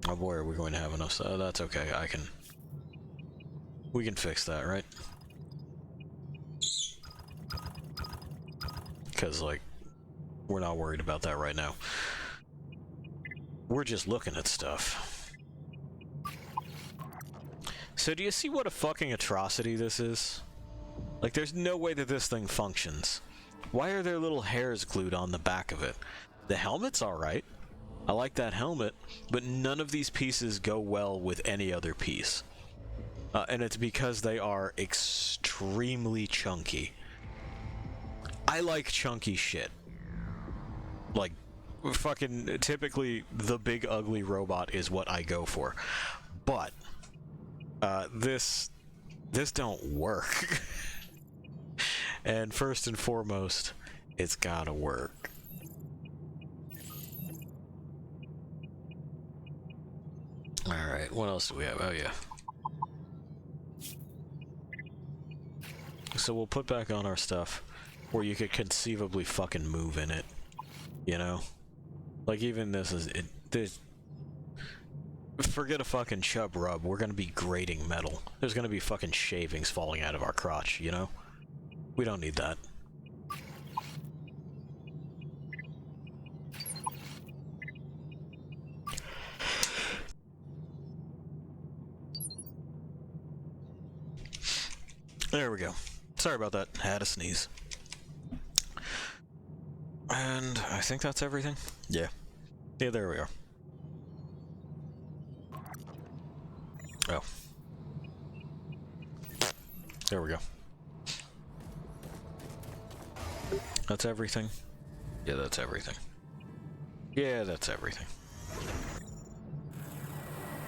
Oh boy, are we going to have enough? That's okay, we can fix that, right? Because, like, we're not worried about that right now. We're just looking at stuff. So do you see what a fucking atrocity this is? Like, there's no way that this thing functions. Why are there little hairs glued on the back of it? The helmet's alright. I like that helmet, but none of these pieces go well with any other piece. And it's because they are extremely chunky. I like chunky shit. Like, fucking, typically, the big ugly robot is what I go for. But, this don't work. And first and foremost, it's gotta work. Alright, what else do we have? Oh, yeah. So we'll put back on our stuff where you could conceivably fucking move in it. You know? Like, even this is... Forget a fucking chub rub, we're gonna be grating metal. There's gonna be fucking shavings falling out of our crotch, you know? We don't need that. There we go. Sorry about that. Had a sneeze. And I think that's everything. Yeah. Yeah, there we are. Oh. There we go. That's everything? Yeah, that's everything. Yeah, that's everything.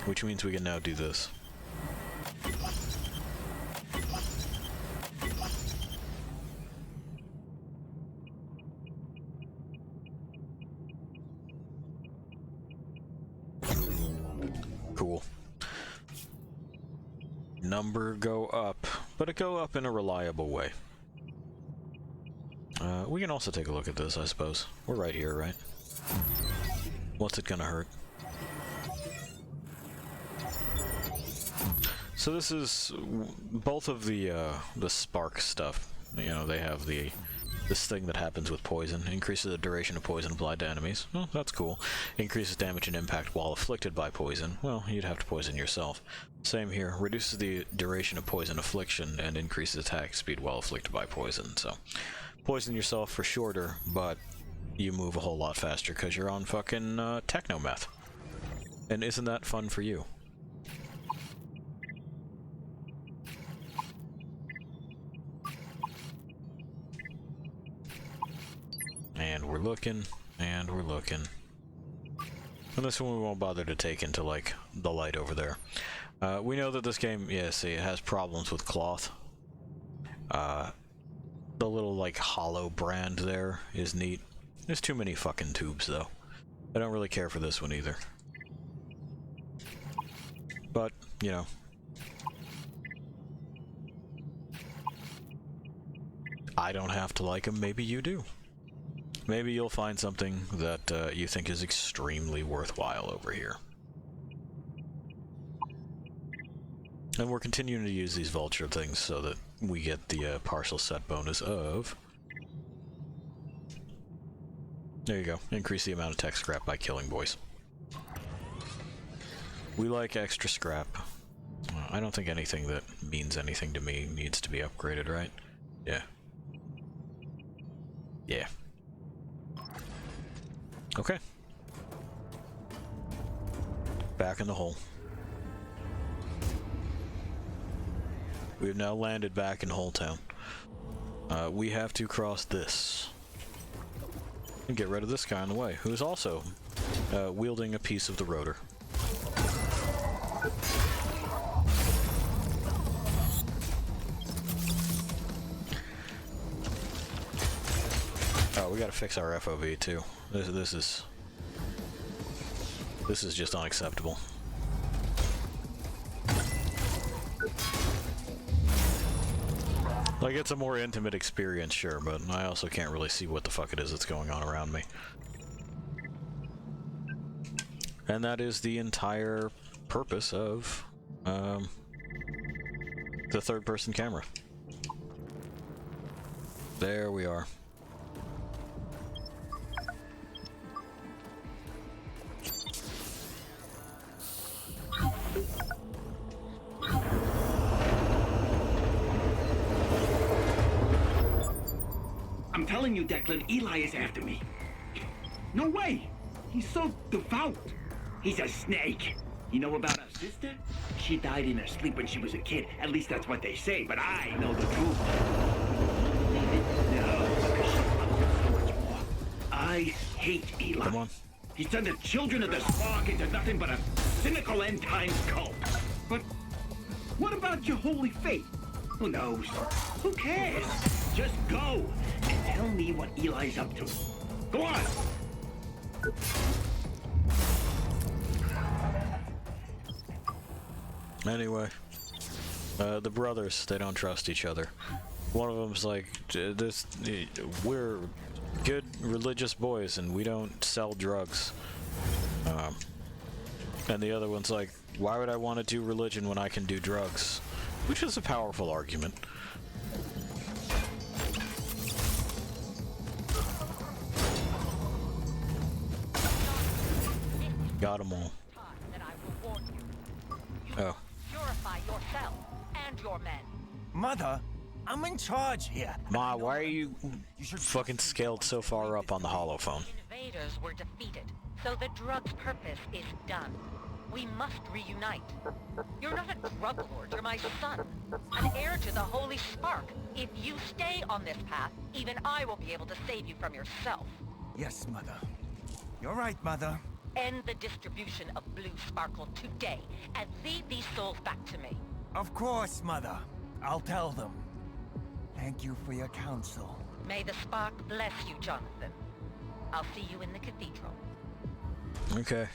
Which means we can now do this. Cool. Number go up, but it go up in a reliable way. We can also take a look at this, I suppose. We're right here, right? What's it gonna hurt? So this is both of the spark stuff. You know, they have this thing that happens with poison. Increases the duration of poison applied to enemies. Well, that's cool. Increases damage and impact while afflicted by poison. Well, you'd have to poison yourself. Same here. Reduces the duration of poison affliction and increases attack speed while afflicted by poison. So, poison yourself for shorter, but you move a whole lot faster because you're on fucking technometh. And isn't that fun for you? And we're looking, and we're looking. And this one we won't bother to take into, like, the light over there. We know that this game, yeah, see, it has problems with cloth. The little, like, hollow brand there is neat. There's too many fucking tubes, though. I don't really care for this one either. But, you know. I don't have to like them, maybe you do. Maybe you'll find something that you think is extremely worthwhile over here. And we're continuing to use these vulture things so that we get the partial set bonus of... There you go. Increase the amount of tech scrap by killing boys. We like extra scrap. I don't think anything that means anything to me needs to be upgraded, right? Yeah. Yeah. Okay. Back in the hole. We've now landed back in Hole Town. We have to cross this. And get rid of this guy in the way, who is also wielding a piece of the rotor. Oh, we gotta fix our FOV too. This is just unacceptable. Like, it's a more intimate experience, sure, but I also can't really see what the fuck it is that's going on around me. And that is the entire purpose of the third-person camera. There we are. I'm telling you, Declan, Eli is after me. No way! He's so devout. He's a snake. You know about our sister? She died in her sleep when she was a kid. At least that's what they say, but I know the truth. No, because she I hate Eli. Come on. He's turned the children of the Spark into nothing but a cynical end-times cult. But what about your holy faith? Who knows? Who cares? Just go and tell me what Eli's up to. Go on! Anyway, the brothers, they don't trust each other. One of them's like, we're good religious boys and we don't sell drugs. And the other one's like, why would I want to do religion when I can do drugs? Which is a powerful argument. Got them all. Oh. Purify yourself and your men. Mother, I'm in charge here. Ma, why are you fucking scaled so far up on the holophone? Invaders were defeated, so the drug's purpose is done. We must reunite. You're not a drug lord, you're my son, an heir to the Holy Spark. If you stay on this path, even I will be able to save you from yourself. Yes, Mother. You're right, Mother. End the distribution of blue sparkle today, and lead these souls back to me. Of course, Mother. I'll tell them. Thank you for your counsel. May the spark bless you, Jonathan. I'll see you in the cathedral. Okay.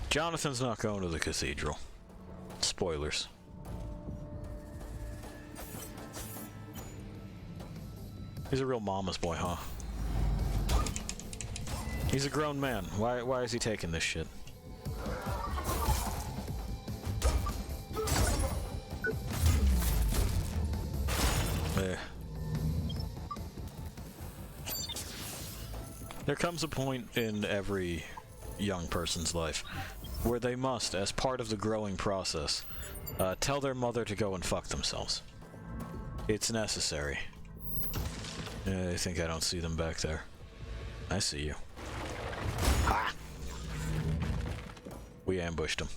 Jonathan's not going to the cathedral. Spoilers. He's a real mama's boy, huh? He's a grown man. Why is he taking this shit? There comes a point in every young person's life where they must, as part of the growing process, tell their mother to go and fuck themselves. It's necessary. I think I don't see them back there. I see you. Ha! We ambushed them.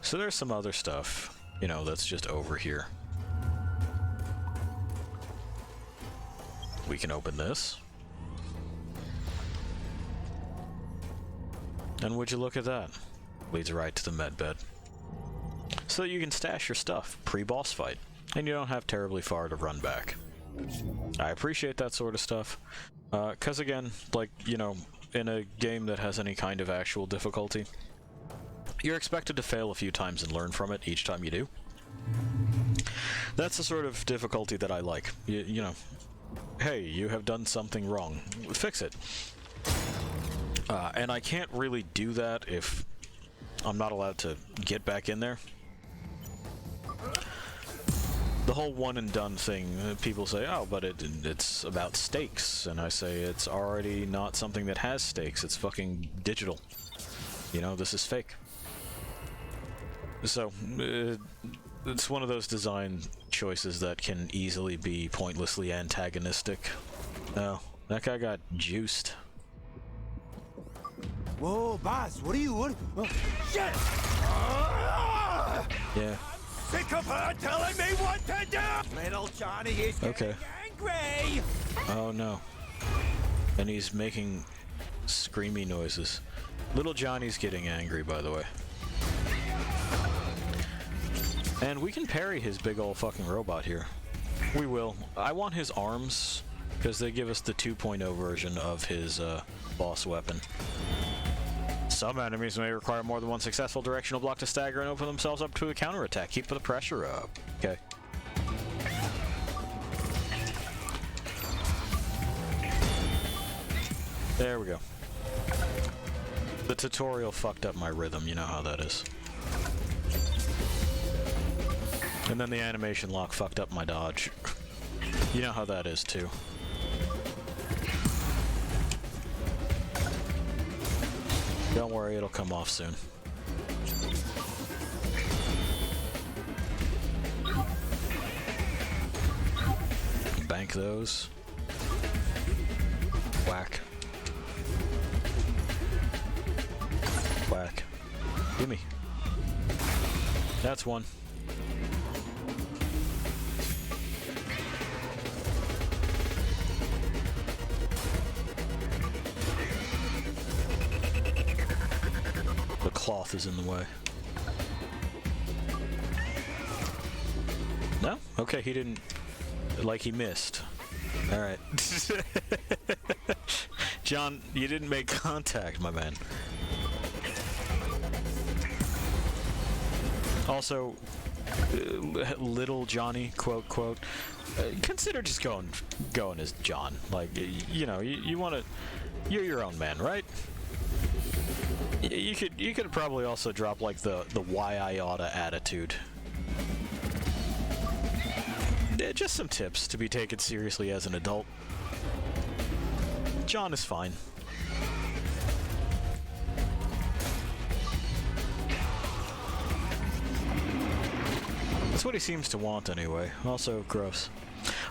So there's some other stuff, you know, that's just over here. We can open this. And would you look at that? Leads right to the med bed. So that you can stash your stuff pre-boss fight, and you don't have terribly far to run back. I appreciate that sort of stuff, because again, like, you know, in a game that has any kind of actual difficulty, you're expected to fail a few times and learn from it each time you do. That's the sort of difficulty that I like. You know, hey, you have done something wrong. Fix it. And I can't really do that if I'm not allowed to get back in there. The whole one and done thing, people say, oh, but it's about stakes. And I say, it's already not something that has stakes. It's fucking digital. You know, this is fake. So, it's one of those design choices that can easily be pointlessly antagonistic. No, that guy got juiced. Whoa, boss, what are you? Shit! Yeah. Sick of her telling me what to do! Little Johnny is getting angry! Oh no. And he's making screamy noises. Little Johnny's getting angry, by the way. And we can parry his big ol' fucking robot here. We will. I want his arms, because they give us the 2.0 version of his boss weapon. Some enemies may require more than one successful directional block to stagger and open themselves up to a counterattack. Keep the pressure up. Okay. There we go. The tutorial fucked up my rhythm, you know how that is. And then the animation lock fucked up my dodge. You know how that is too. Don't worry, it'll come off soon. Bank those. Whack. Whack. Gimme. That's one. cloth is in the way. No? Okay, he didn't... Like, he missed. Alright. John, you didn't make contact, my man. Also, little Johnny, quote, quote, consider just going as John. Like, you know, you want to... You're your own man, right? You could probably also drop, like, the why I oughta attitude. Just some tips to be taken seriously as an adult. John is fine. That's what he seems to want anyway. Also, gross.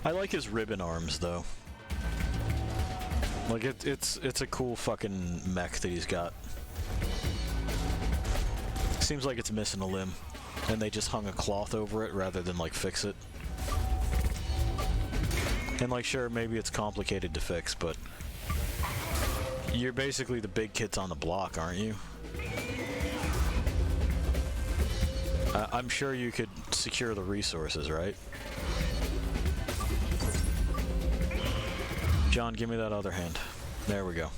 I like his ribbon arms, though. Like, it's a cool fucking mech that he's got. Seems like it's missing a limb, and they just hung a cloth over it rather than, like, fix it. And, like, sure, maybe it's complicated to fix, but you're basically the big kids on the block, aren't you? I'm sure you could secure the resources, right? John, give me that other hand. There we go.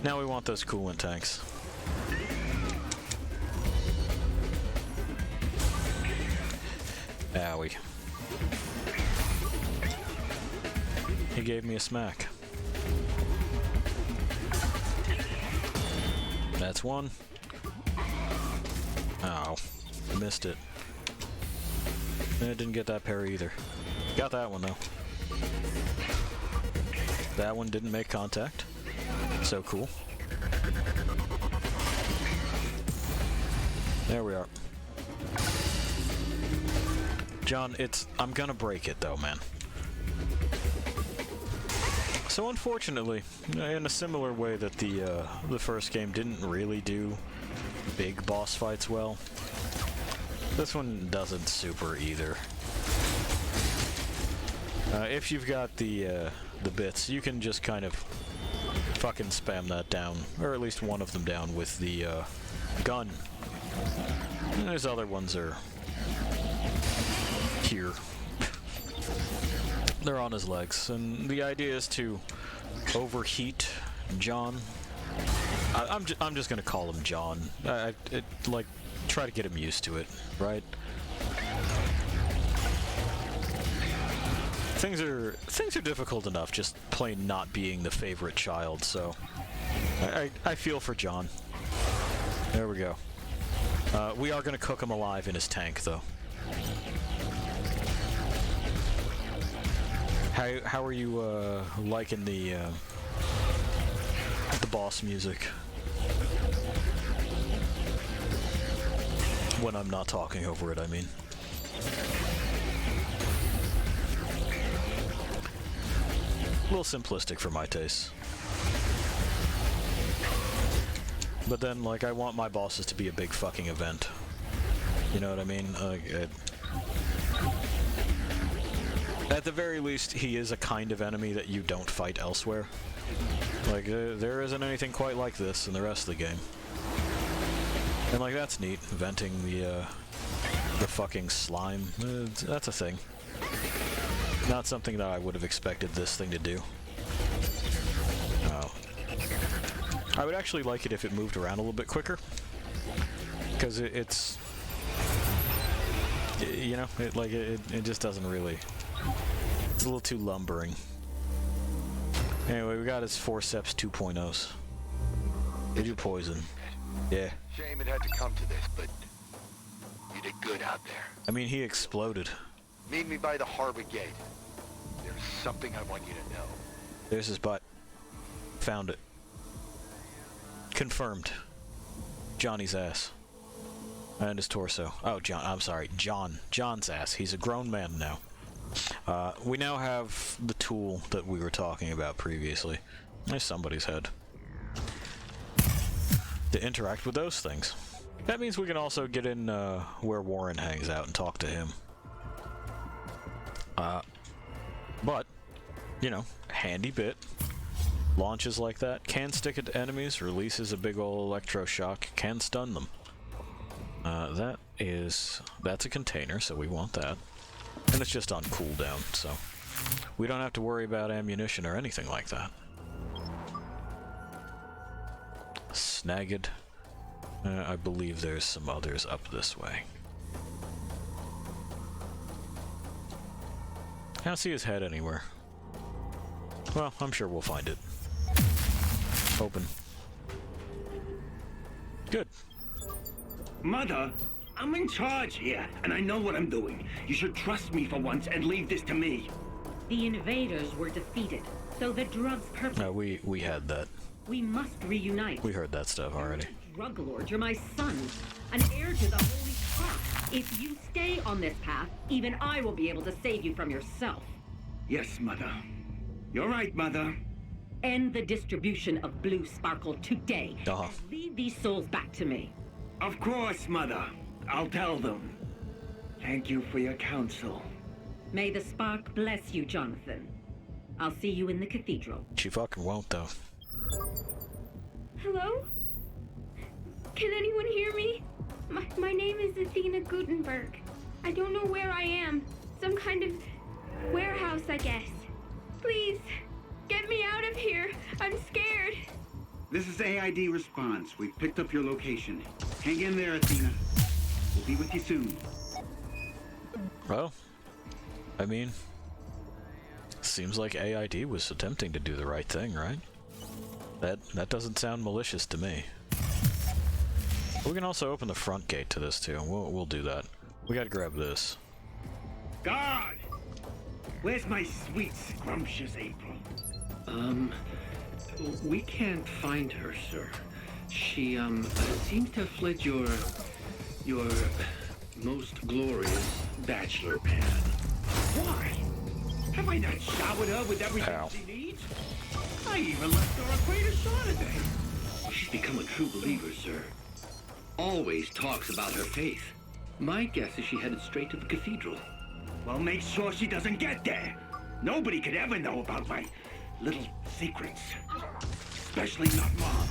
Now we want those coolant tanks. Owie. He gave me a smack. That's one. Oh, missed it. I didn't get that parry either. Got that one though. That one didn't make contact. So cool. There we are. John, I'm gonna break it though, man. So unfortunately, in a similar way that the first game didn't really do big boss fights well, this one doesn't super either. If you've got the bits, you can just kind of fucking spam that down, or at least one of them down with the gun. And there's other ones are here. They're on his legs, and the idea is to overheat John. I'm just gonna call him John. Like, try to get him used to it, right? Things are difficult enough just plain not being the favorite child, so I feel for John. There we go. We are gonna cook him alive in his tank, though. How are you liking the boss music? When I'm not talking over it, I mean. A little simplistic for my taste. But then, like, I want my bosses to be a big fucking event. You know what I mean? At the very least, he is a kind of enemy that you don't fight elsewhere. Like, there isn't anything quite like this in the rest of the game. And, like, that's neat, venting the fucking slime. That's a thing. Not something that I would have expected this thing to do. Oh. I would actually like it if it moved around a little bit quicker. Because it's... You know, it just doesn't really... It's a little too lumbering. Anyway, we got his forceps 2.0s. Did you poison? Yeah. Shame it had to come to this, but you did good out there. I mean, he exploded. Meet me by the harbor gate. There's something I want you to know. There's his butt. Found it. Confirmed. Johnny's ass. And his torso. Oh, John. I'm sorry. John's ass. He's a grown man now. We now have the tool that we were talking about previously. There's somebody's head. To interact with those things. That means we can also get in where Warren hangs out and talk to him. But, you know, handy bit. launches like that. Can stick it to enemies, releases a big ol' electroshock, can stun them. That's a container, so we want that. And it's just on cooldown, so we don't have to worry about ammunition or anything like that. Snagged. I believe there's some others up this way. I don't see his head anywhere. Well, I'm sure we'll find it. Open. Good. Mother, I'm in charge here, and I know what I'm doing. You should trust me for once and leave this to me. The invaders were defeated, so the drug's purpose... No, we had that. We must reunite. We heard that stuff already. Drug lord, you're my son, an heir to the Holy Spark. If you stay on this path, even I will be able to save you from yourself. Yes, Mother. You're right, Mother. End the distribution of blue sparkle today. And leave these souls back to me. Of course, Mother. I'll tell them. Thank you for your counsel. May the spark bless you, Jonathan. I'll see you in the cathedral. She fucking won't, though. Hello? Can anyone hear me? My name is Athena Gutenberg. I don't know where I am. Some kind of warehouse, I guess. Please, get me out of here. I'm scared. This is AID response. We've picked up your location. Hang in there, Athena. We'll be with you soon. Well, I mean, seems like AID was attempting to do the right thing, right? That doesn't sound malicious to me. We can also open the front gate to this too, and we'll do that. We gotta grab this. Guard! Where's my sweet, scrumptious April? We can't find her, sir. She, seems to have fled your most glorious bachelor pad. Why? Have I not showered her with everything she needs? I even left her a crate of Chardonnay. She's become a true believer, sir. Always talks about her faith. My guess is she headed straight to the cathedral. Well, make sure she doesn't get there. Nobody could ever know about my little secrets. Especially not Mom.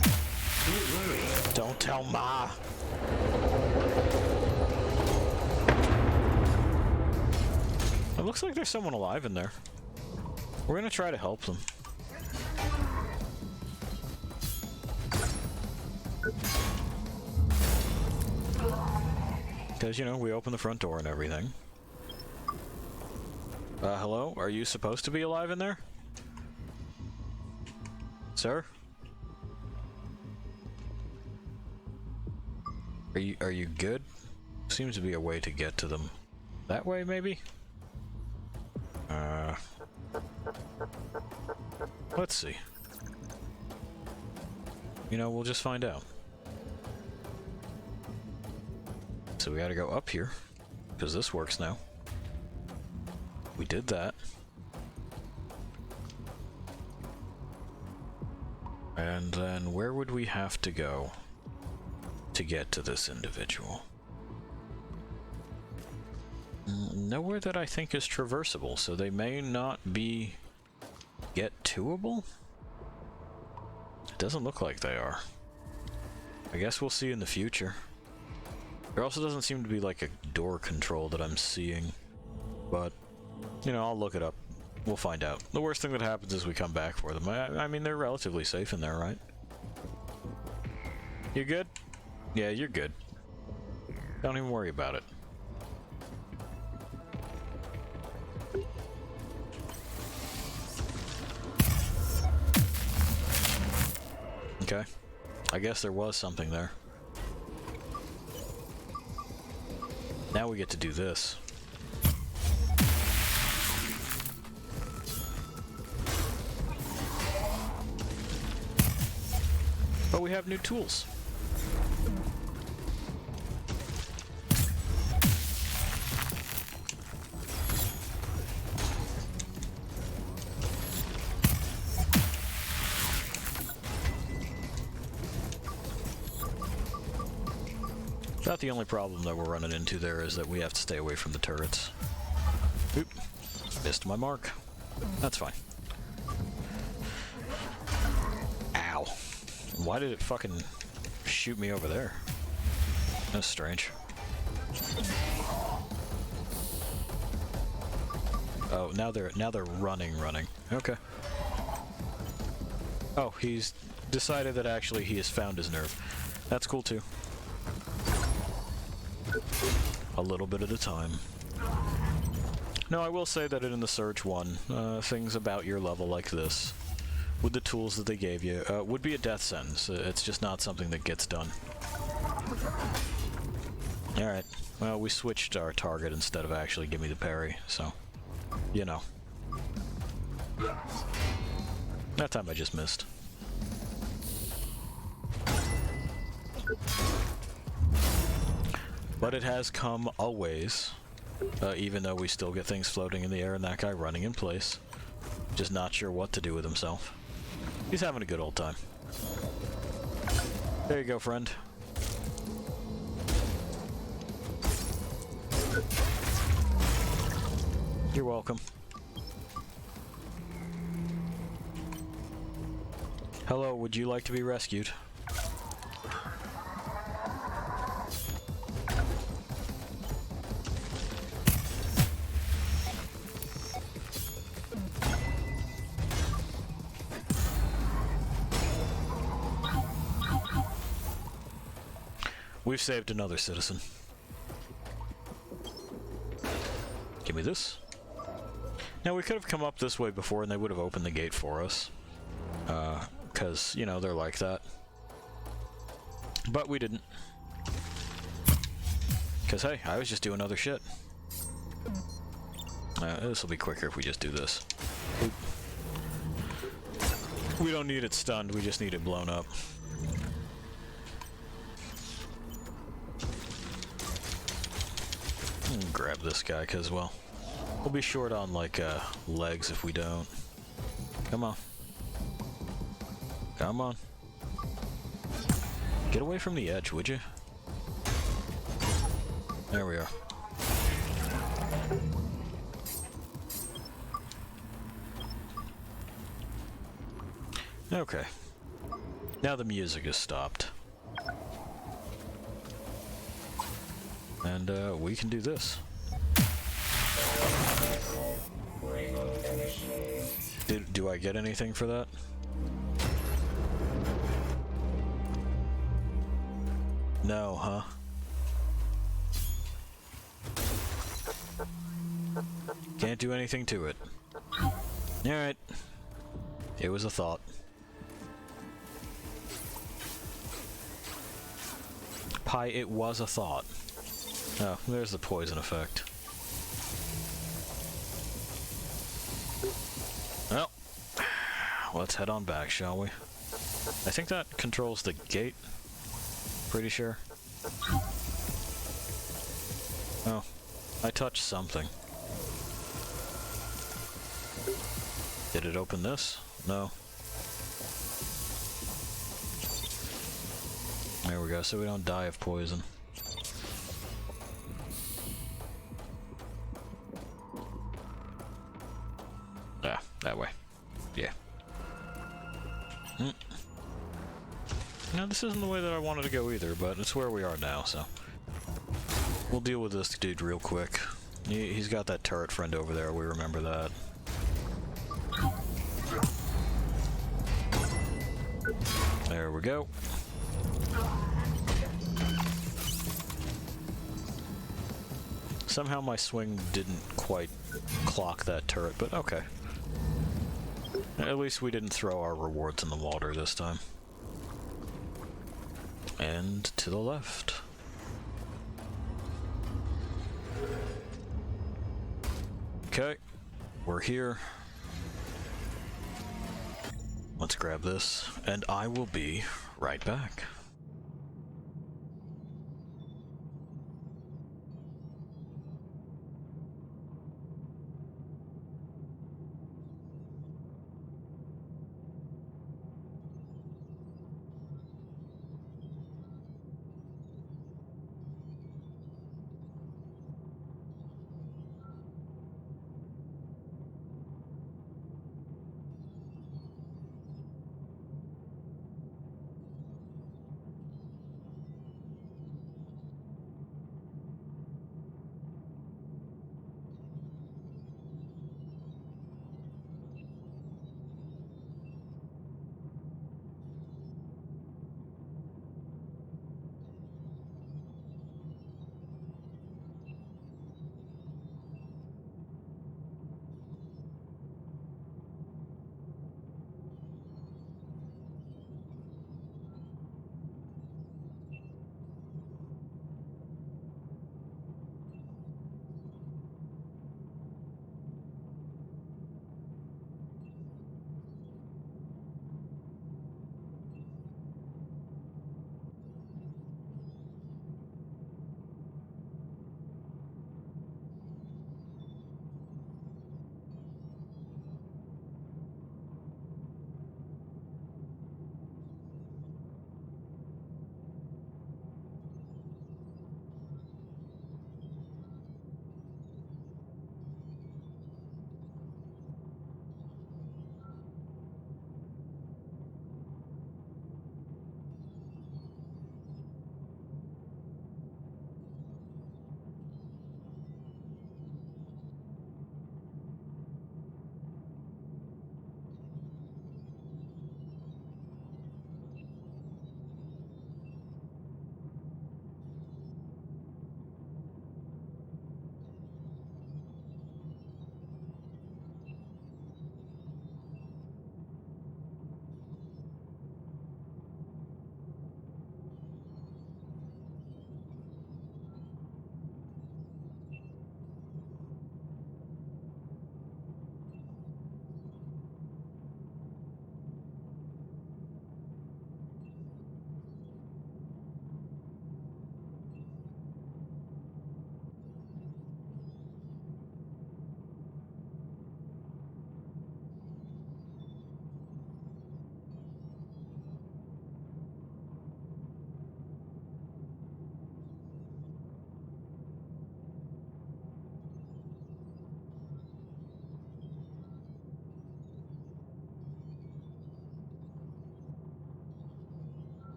Don't worry. Don't tell Ma. It looks like there's someone alive in there. We're gonna try to help them. Because, you know, we open the front door and everything. Hello? Are you supposed to be alive in there? Sir? Are you good? Seems to be a way to get to them. That way, maybe? Let's see. You know, we'll just find out. So we gotta go up here, because this works now. We did that. And then where would we have to go to get to this individual? Nowhere that I think is traversable, so they may not be get-toable? It doesn't look like they are. I guess we'll see in the future. There also doesn't seem to be like a door control that I'm seeing, but, you know, I'll look it up. We'll find out. The worst thing that happens is we come back for them. I mean, they're relatively safe in there, right? You good? Yeah, you're good. Don't even worry about it. Okay. I guess there was something there. Now we get to do this. But we have new tools. About the only problem that we're running into there is that we have to stay away from the turrets. Oop, missed my mark. That's fine. Why did it fucking shoot me over there? That's strange. Oh, now they're running. Okay. Oh, he's decided that actually he has found his nerve. That's cool too. A little bit at a time. No, I will say that in the Surge 1, things about your level like this, with the tools that they gave you, would be a death sentence. It's just not something that gets done. Alright, well, we switched our target instead of actually give me the parry, so, you know. That time I just missed. But it has come a ways, even though we still get things floating in the air and that guy running in place. Just not sure what to do with himself. He's having a good old time. There you go, friend. You're welcome. Hello, would you like to be rescued? We've saved another citizen. Give me this. Now, we could have come up this way before and they would have opened the gate for us. Because, you know, they're like that. But we didn't. Because, hey, I was just doing other shit. This will be quicker if we just do this. Oop. We don't need it stunned, we just need it blown up. Grab this guy, because, well, we'll be short on, like, legs if we don't. Come on. Come on. Get away from the edge, would you? There we are. Okay. Now the music has stopped. And, we can do this. Do I get anything for that? No, huh? Can't do anything to it. Alright. It was a thought. Pie, it was a thought. Oh, there's the poison effect. Well, let's head on back, shall we? I think that controls the gate. Pretty sure. Oh, I touched something. Did it open this? No. There we go, so we don't die of poison. Ah, that way. Yeah. No, this isn't the way that I wanted to go either, but it's where we are now, so... We'll deal with this dude real quick. He's got that turret friend over there, we remember that. There we go. Somehow my swing didn't quite clock that turret, but okay. At least we didn't throw our rewards in the water this time. And to the left. Okay, we're here. Let's grab this, and I will be right back.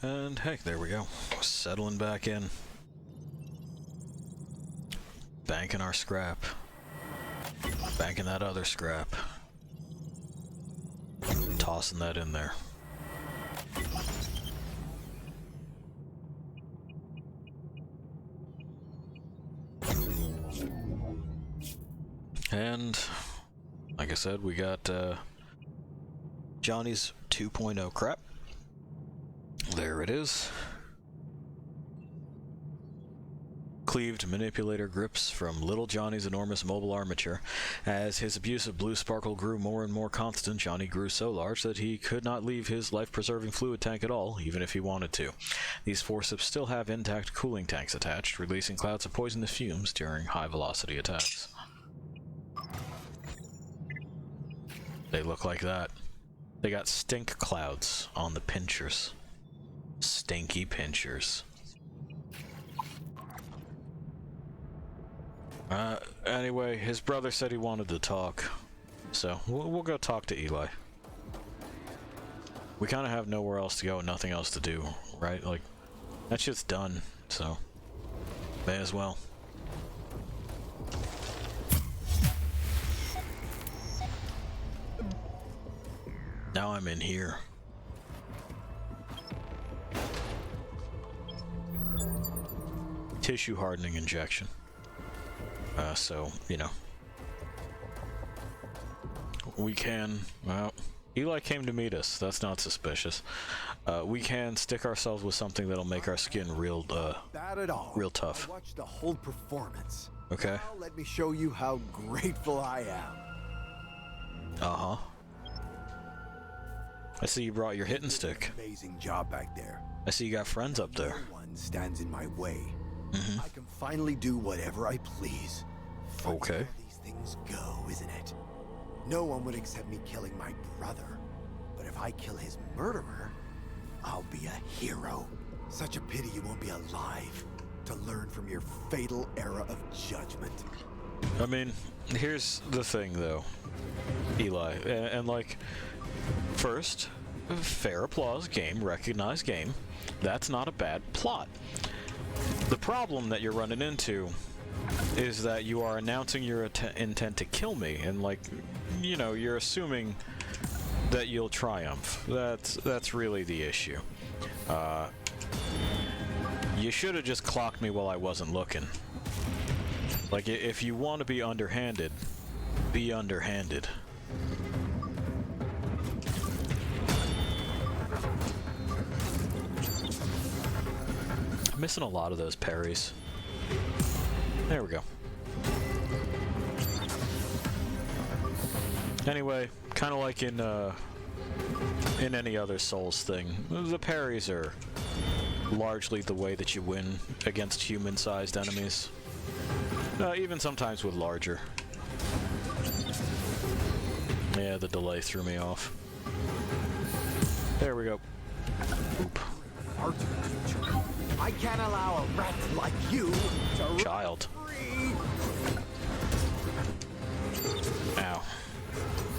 And hey, there we go. Settling back in. Banking our scrap. Banking that other scrap. Tossing that in there. And, like I said, we got Johnny's 2.0 crap. There it is. Cleaved manipulator grips from Little Johnny's enormous mobile armature. As his abuse of blue sparkle grew more and more constant, Johnny grew so large that he could not leave his life-preserving fluid tank at all, even if he wanted to. These forceps still have intact cooling tanks attached, releasing clouds of poisonous fumes during high-velocity attacks. They look like that. They got stink clouds on the pinchers. Stinky pinchers. Anyway, his brother said he wanted to talk, so we'll go talk to Eli. We kind of have nowhere else to go and nothing else to do, right? Like, that shit's done, so may as well. Now I'm in here. Tissue hardening injection. So, you know. We can, well, Eli came to meet us. That's not suspicious. We can stick ourselves with something that'll make our skin real, Bad at all. real tough. I watched the whole performance. Okay. Now let me show you how grateful I am. Uh-huh. I see you brought your hitting stick. Amazing job back there. I see you got friends up there. No one stands in my way. Mm-hmm. I can finally do whatever I please. Funny Okay. how these things go, isn't it? No one would accept me killing my brother. But if I kill his murderer, I'll be a hero. Such a pity you won't be alive to learn from your fatal era of judgment. I mean, here's the thing, though, Eli, and like, first, fair applause, game, recognized game. That's not a bad plot. The problem that you're running into is that you are announcing your intent to kill me, and like, you know, you're assuming that you'll triumph. That's really the issue. You should have just clocked me while I wasn't looking. Like, if you want to be underhanded, be underhanded. I'm missing a lot of those parries. There we go. Anyway, kind of like in any other Souls thing, the parries are largely the way that you win against human-sized enemies. Even sometimes with larger. Yeah, the delay threw me off. There we go. Oop. I can't allow a rat like you to Child. Ow.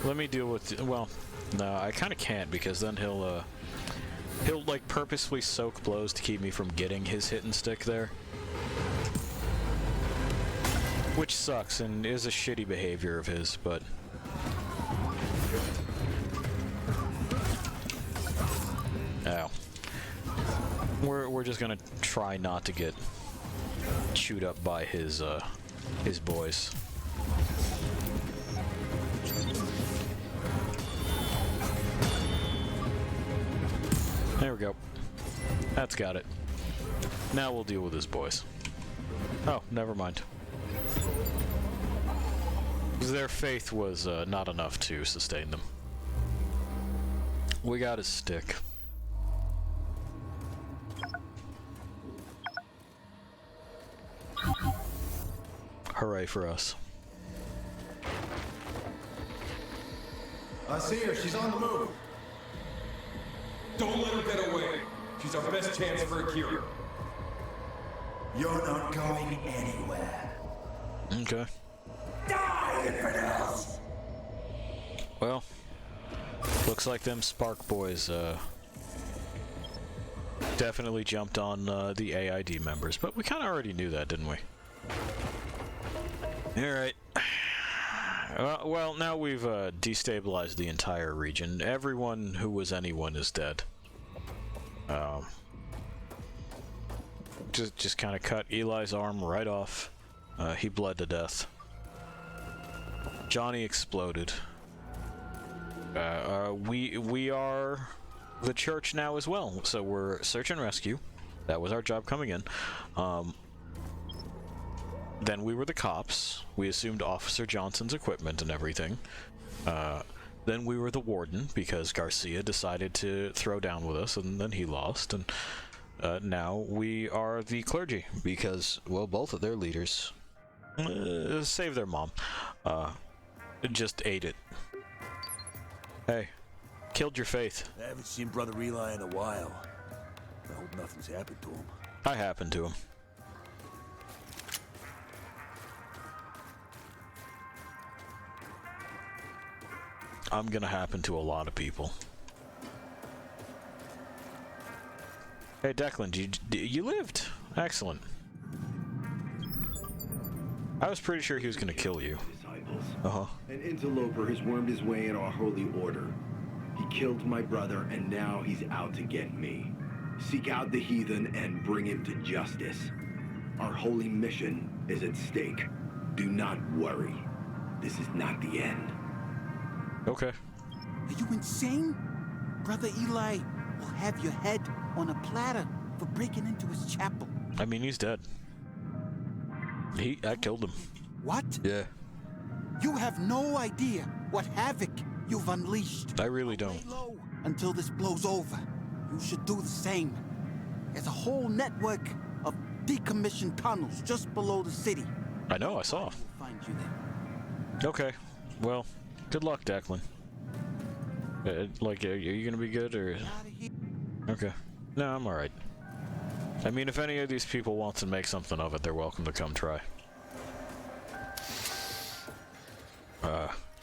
Let me deal with, well, no, I kind of can't, because then he'll like purposefully soak blows to keep me from getting his hitting stick there. Which sucks and is a shitty behavior of his, but ow. We're just gonna try not to get chewed up by his boys. There we go. That's got it. Now we'll deal with his boys. Oh, never mind. Their faith was not enough to sustain them. We got his stick. Hooray for us. I see her. She's on the move. Don't let her get away. She's our best chance for a cure. You're not going anywhere. Okay. Die, infidels! Well, looks like them Spark boys Definitely jumped on the AID members, but we kind of already knew that, didn't we? Alright. Well, now we've destabilized the entire region. Everyone who was anyone is dead. Just kind of cut Eli's arm right off. He bled to death. Johnny exploded. We are the church now as well, so we're search and rescue. That was our job coming in. Then we were the cops. We assumed Officer Johnson's equipment and everything. Then we were the warden, because Garcia decided to throw down with us, and then he lost. And now we are the clergy, because, well, both of their leaders saved their mom. Just ate it. Hey, killed your faith. I haven't seen Brother Eli in a while. I hope nothing's happened to him. I happened to him. I'm gonna happen to a lot of people. Hey Declan, you lived. Excellent. I was pretty sure he was gonna kill you. An interloper has wormed his way in our holy order. He killed my brother, and now he's out to get me. Seek out the heathen and bring him to justice. Our holy mission is at stake. Do not worry. This is not the end. Okay. Are you insane? Brother Eli will have your head on a platter for breaking into his chapel. I mean, he's dead. I killed him. What? Yeah. You have no idea what havoc you've unleashed. I really don't. Lay low until this blows over. You should do the same. There's a whole network of decommissioned tunnels just below the city. I know, I saw. We'll find you there. Okay. Well, good luck, Declan. Like, are you gonna be good, or...? Okay. No, I'm alright. I mean, if any of these people want to make something of it, they're welcome to come try.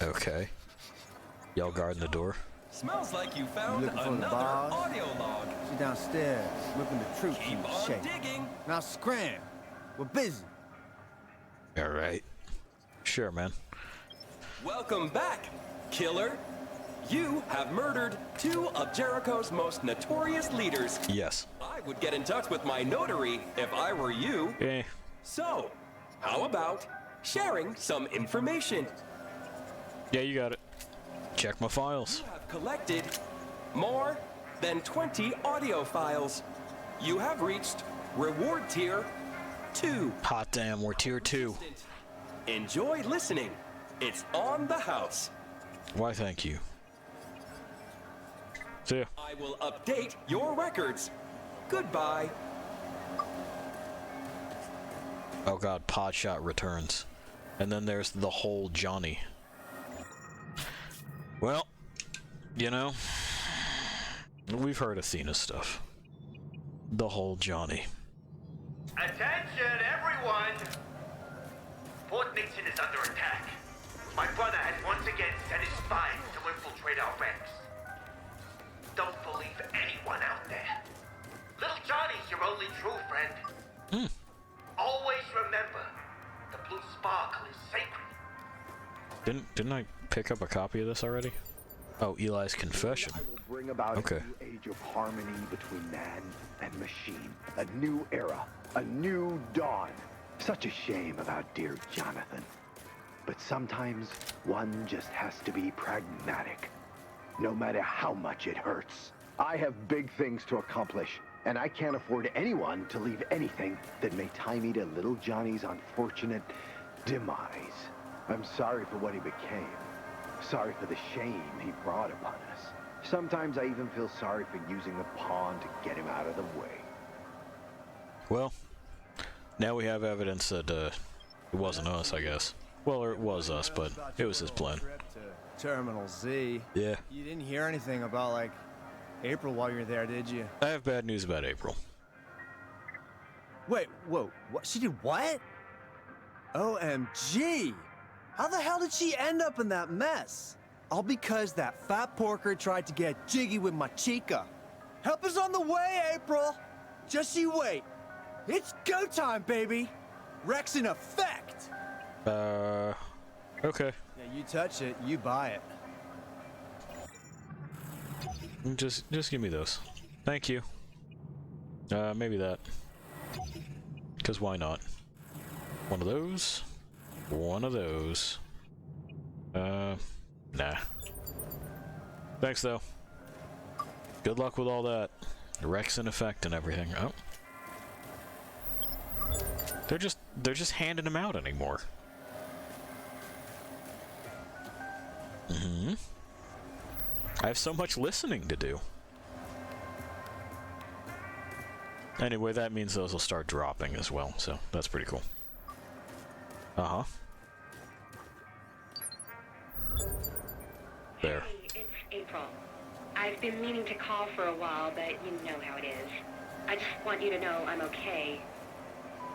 Okay. Y'all guarding the door? Smells like you found looking for the another bars? audio log. She's downstairs, whipping the truth Keep through on the shape. digging. Now scram. We're busy. Alright. Sure, man. Welcome back, killer. You have murdered 2 of Jericho's most notorious leaders. Yes. I would get in touch with my notary if I were you. Eh. So, how about sharing some information? Yeah, you got it. Check my files. You have collected more than 20 audio files. You have reached reward tier 2. Hot damn, we're tier 2. Enjoy listening. It's on the house. Why, thank you. See ya. I will update your records. Goodbye. Oh god, Podshot returns. And then there's the whole Johnny. Well, you know, we've heard Athena's stuff. The whole Johnny. Attention, everyone! Fort Nixon is under attack. My brother has once again sent his spies to infiltrate our ranks. Don't believe anyone out there. Little Johnny's your only true friend. Always remember, the blue sparkle is sacred. Didn't I pick up a copy of this already? Oh, Eli's confession. I will bring about Okay. a new age of harmony between man and machine. A new era. A new dawn. Such a shame about dear Jonathan. But sometimes one just has to be pragmatic. No matter how much it hurts. I have big things to accomplish, and I can't afford anyone to leave anything that may tie me to little Johnny's unfortunate demise. I'm sorry for what he became. Sorry for the shame he brought upon us. Sometimes I even feel sorry for using the pawn to get him out of the way. Well, now we have evidence that it wasn't us, I guess. Well, or it was us, but it was his plan. Terminal Z. Yeah. You didn't hear anything about, like, April while you were there, did you? I have bad news about April. Wait, whoa, what? She did what? OMG! How the hell did she end up in that mess? All because that fat porker tried to get jiggy with my chica. Help is on the way, April! Just you wait. It's go time, baby! Rex in effect! Okay. Yeah, you touch it, you buy it. Just give me those. Thank you. Maybe that. Because why not? One of those. One of those. Nah. Thanks, though. Good luck with all that. Rex in effect and everything. Oh. They're just handing them out anymore. Mm-hmm. I have so much listening to do. Anyway, that means those will start dropping as well, so that's pretty cool. Uh-huh. There. Hey, it's April. I've been meaning to call for a while, but you know how it is. I just want you to know I'm okay.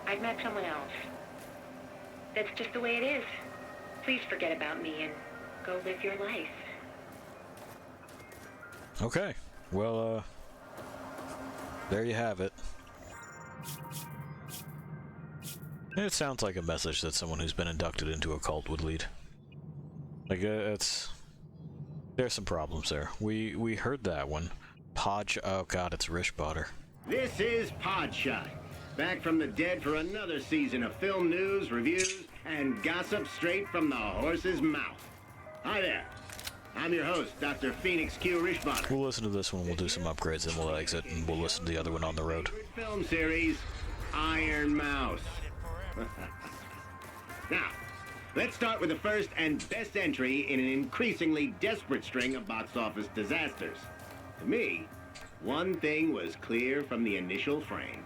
I've met someone else. That's just the way it is. Please forget about me and go live your life. Okay. Well, there you have it. It sounds like a message that someone who's been inducted into a cult would lead. Like, there's some problems there. We heard that one. Oh god, it's Rishbotter. This is Podshot, back from the dead for another season of film news, reviews, and gossip straight from the horse's mouth. Hi there. I'm your host, Dr. Phoenix Q. Rishbotter. We'll listen to this one, we'll do some upgrades, and we'll exit, and we'll listen to the other one on the road. Film series, Iron Mouse. Now, let's start with the first and best entry in an increasingly desperate string of box office disasters. To me, one thing was clear from the initial frame.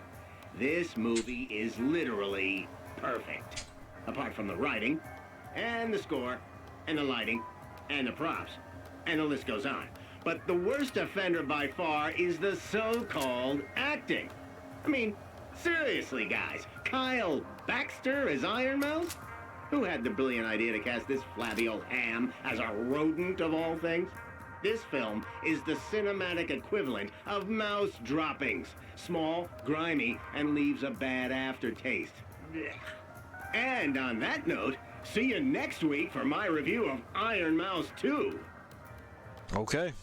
This movie is literally perfect. Apart from the writing, and the score, and the lighting, and the props, and the list goes on. But the worst offender by far is the so-called acting. I mean, seriously, guys, Kyle Baxter as Iron Mouse? Who had the brilliant idea to cast this flabby old ham as a rodent of all things? This film is the cinematic equivalent of mouse droppings. Small, grimy, and leaves a bad aftertaste. And on that note, see you next week for my review of Iron Mouse 2. Okay.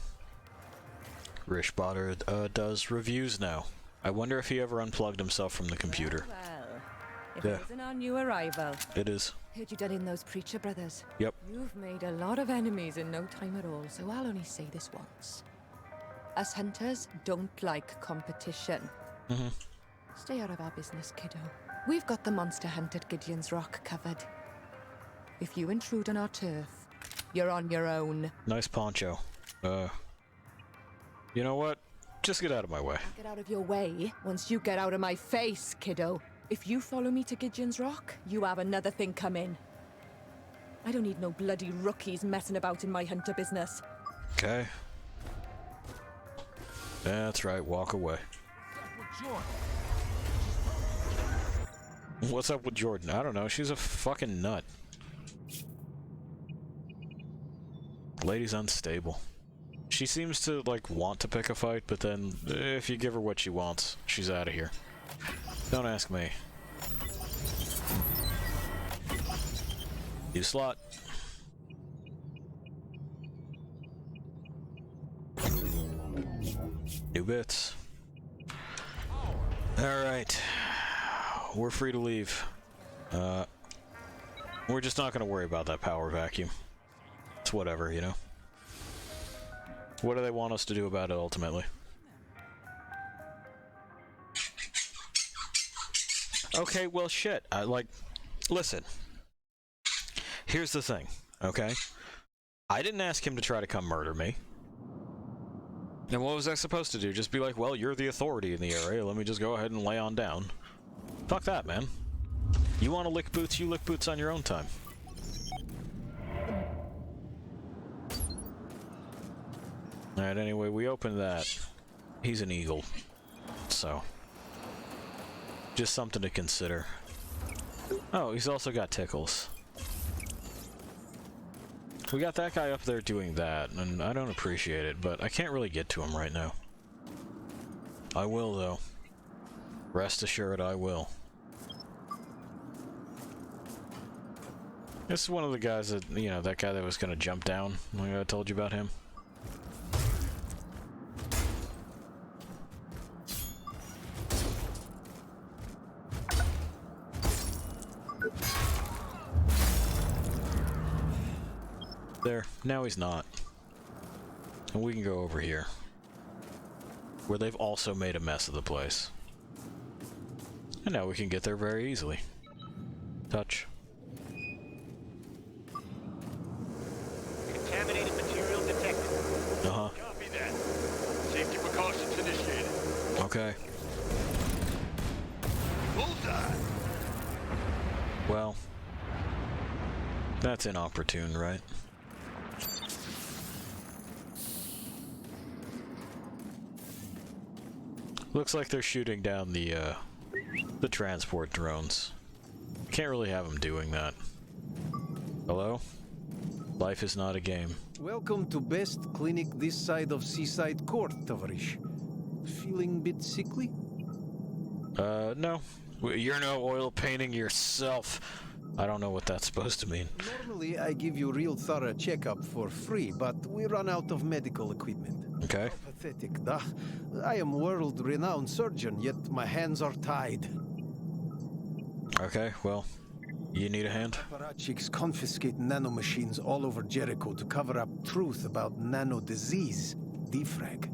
Rishbotter does reviews now. I wonder if he ever unplugged himself from the computer. Well, if it isn't our new arrival. It is. Heard you done in those Preacher brothers. Yep. You've made a lot of enemies in no time at all, so I'll only say this once. Us hunters don't like competition. Mm-hmm. Stay out of our business, kiddo. We've got the monster hunt at Gideon's Rock covered. If you intrude on our turf, you're on your own. Nice poncho. You know what? Just get out of my way. I'll get out of your way once you get out of my face, kiddo. If you follow me to Gideon's Rock, you have another thing coming. I don't need no bloody rookies messing about in my hunter business. Okay. That's right, walk away. What's up with Jordan? I don't know, she's a fucking nut. Lady's unstable. She seems to, like, want to pick a fight, but then, if you give her what she wants, she's out of here. Don't ask me. New slot. New bits. Alright. We're free to leave. We're just not gonna worry about that power vacuum. It's whatever, you know? What do they want us to do about it, ultimately? Okay, well, shit. Listen. Here's the thing, okay? I didn't ask him to try to come murder me. And what was I supposed to do? Just be like, well, you're the authority in the area. Let me just go ahead and lay on down. Fuck that, man. You want to lick boots, you lick boots on your own time. Alright, anyway, we opened that. He's an eagle. So. Just something to consider. Oh, he's also got tickles. We got that guy up there doing that, and I don't appreciate it, but I can't really get to him right now. I will, though. Rest assured, I will. This is one of the guys that, you know, that guy that was gonna jump down. Like I told you about him. There. Now he's not. And we can go over here. Where they've also made a mess of the place. And now we can get there very easily. Touch. Contaminated material detected. Uh-huh. Copy that. Safety precautions initiated. Okay. Bullseye. Well, that's inopportune, right? Looks like they're shooting down the transport drones. Can't really have them doing that. Hello? Life is not a game. Welcome to best clinic this side of Seaside Court, Tavarish. Feeling bit sickly? No. You're no oil painting yourself. I don't know what that's supposed to mean. Normally, I give you real thorough checkup for free, but we run out of medical equipment. Okay. How pathetic, duh. I am world-renowned surgeon, yet my hands are tied. Okay, well, you need a hand? Apparatchiks confiscate nanomachines all over Jericho to cover up truth about nano-disease, defrag.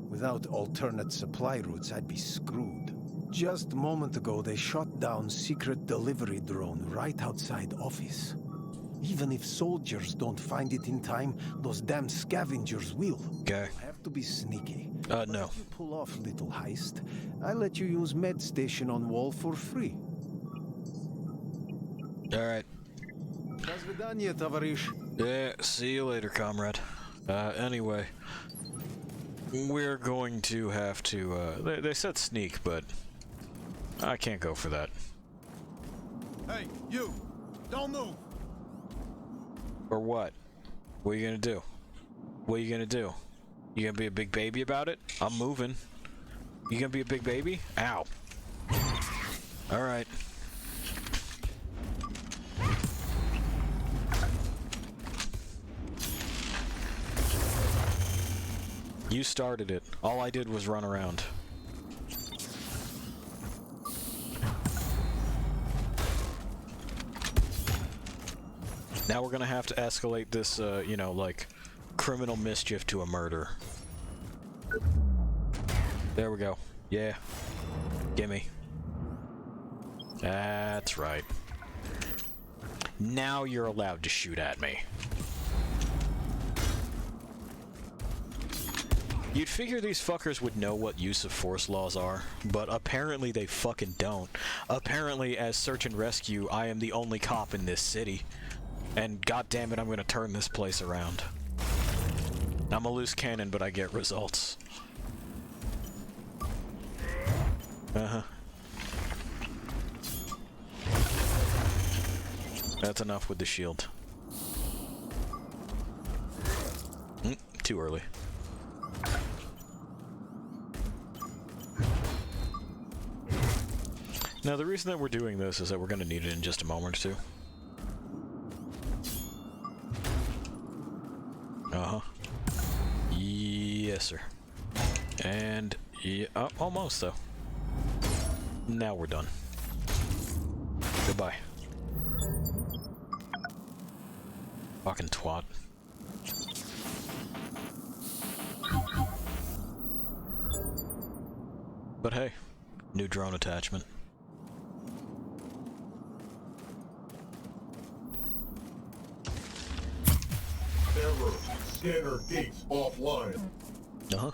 Without alternate supply routes, I'd be screwed. Just a moment ago, they shot down secret delivery drone right outside office. Even if soldiers don't find it in time, those damn scavengers will. Okay. I have to be sneaky. No. If you pull off little heist, I let you use med station on wall for free. Alright. До свидания, товарищ. Yeah, see you later, comrade. Anyway. We're going to have to, they said sneak, but I can't go for that. Hey, you! Don't move! Or what? What are you gonna do? What are you gonna do? You gonna be a big baby about it? I'm moving. You gonna be a big baby? Ow. Alright. You started it. All I did was run around. Now we're gonna have to escalate this, you know, like, criminal mischief to a murder. There we go. Yeah. Gimme. That's right. Now you're allowed to shoot at me. You'd figure these fuckers would know what use of force laws are, but apparently they fucking don't. Apparently, as search and rescue, I am the only cop in this city. And goddammit, I'm gonna turn this place around. I'm a loose cannon, but I get results. Uh-huh. That's enough with the shield. Too early. Now, the reason that we're doing this is that we're going to need it in just a moment or two. Uh-huh. Yes, sir. And, yeah, almost, though. Now we're done. Goodbye. Fucking twat. But hey, new drone attachment. Error. Scanner gates offline. Uh-huh.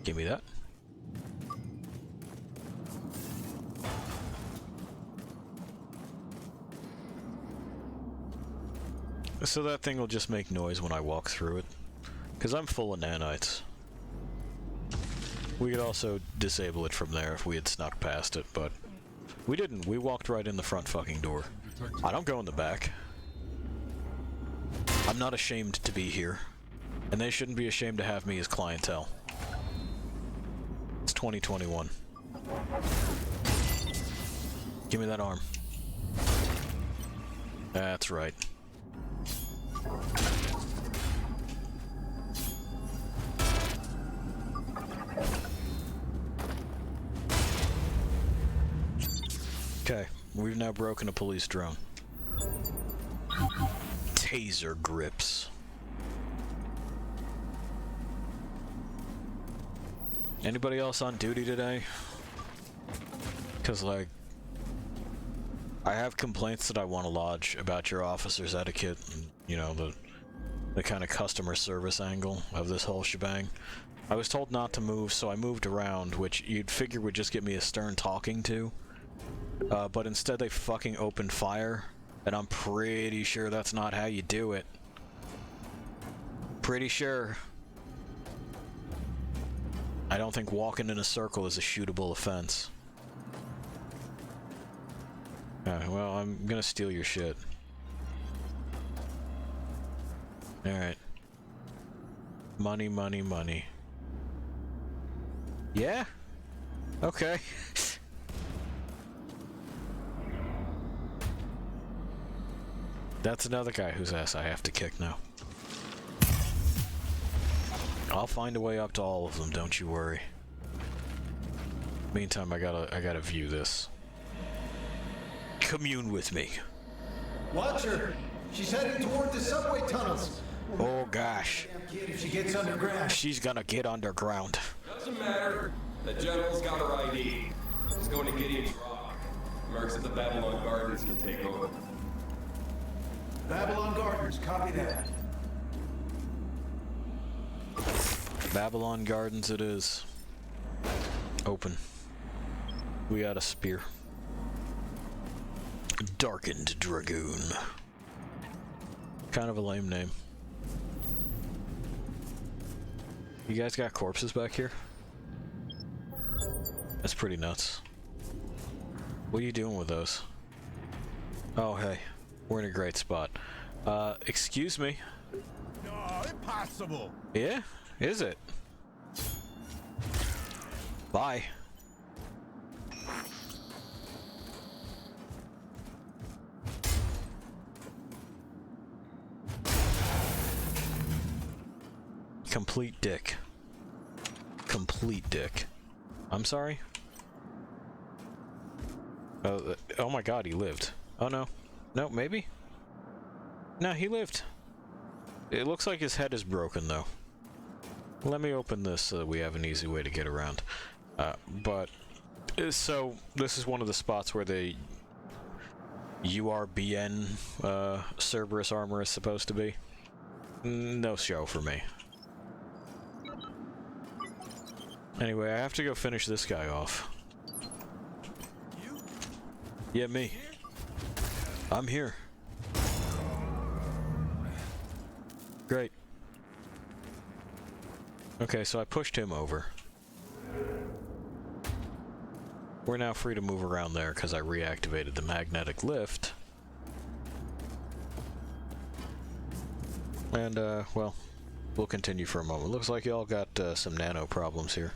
Give me that. So that thing will just make noise when I walk through it. Because I'm full of nanites. We could also disable it from there if we had snuck past it, but we didn't. We walked right in the front fucking door. I don't go in the back. I'm not ashamed to be here. And they shouldn't be ashamed to have me as clientele. It's 2021. Give me that arm. That's right. Okay, we've now broken a police drone. Taser grips. Anybody else on duty today? Because, like, I have complaints that I want to lodge about your officer's etiquette and, you know, the kind of customer service angle of this whole shebang. I was told not to move, so I moved around, which you'd figure would just get me a stern talking to. But instead they fucking opened fire, and I'm pretty sure that's not how you do it. Pretty sure. I don't think walking in a circle is a shootable offense. Well, I'm gonna steal your shit. Alright. Money, money, money. Yeah? Okay. That's another guy whose ass I have to kick now. I'll find a way up to all of them, don't you worry. Meantime, I gotta view this. Commune with me. Watch her! She's heading toward the subway tunnels! Oh gosh. If she gets underground. She's gonna get underground. Doesn't matter. The general's got her ID. She's going to Gideon's Rock. Mercs at the Babylon Gardens can take over. Babylon Gardens, copy that. Babylon Gardens it is. Open. We got a spear. Darkened Dragoon. Kind of a lame name. You guys got corpses back here? That's pretty nuts. What are you doing with those? Oh, hey. We're in a great spot. Excuse me. No, impossible. Yeah? Is it? Bye. Complete dick. Complete dick. I'm sorry? Oh my god, he lived. Oh no. No, maybe? No, he lived. It looks like his head is broken though. Let me open this so that we have an easy way to get around. So, this is one of the spots where the URBN Cerberus armor is supposed to be. No show for me. Anyway, I have to go finish this guy off. Yeah, me. I'm here. Great. Okay, so I pushed him over. We're now free to move around there because I reactivated the magnetic lift. And, well, we'll continue for a moment. Looks like y'all got some nano problems here.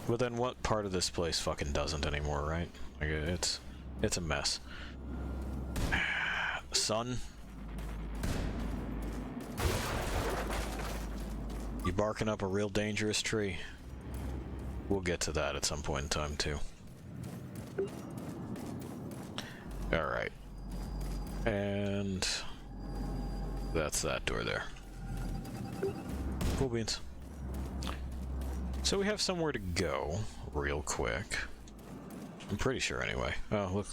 But then what part of this place fucking doesn't anymore, right? Like, it's a mess. Son? You barking up a real dangerous tree. We'll get to that at some point in time, too. Alright. And that's that door there. Cool beans. So we have somewhere to go, real quick. I'm pretty sure, anyway. Oh,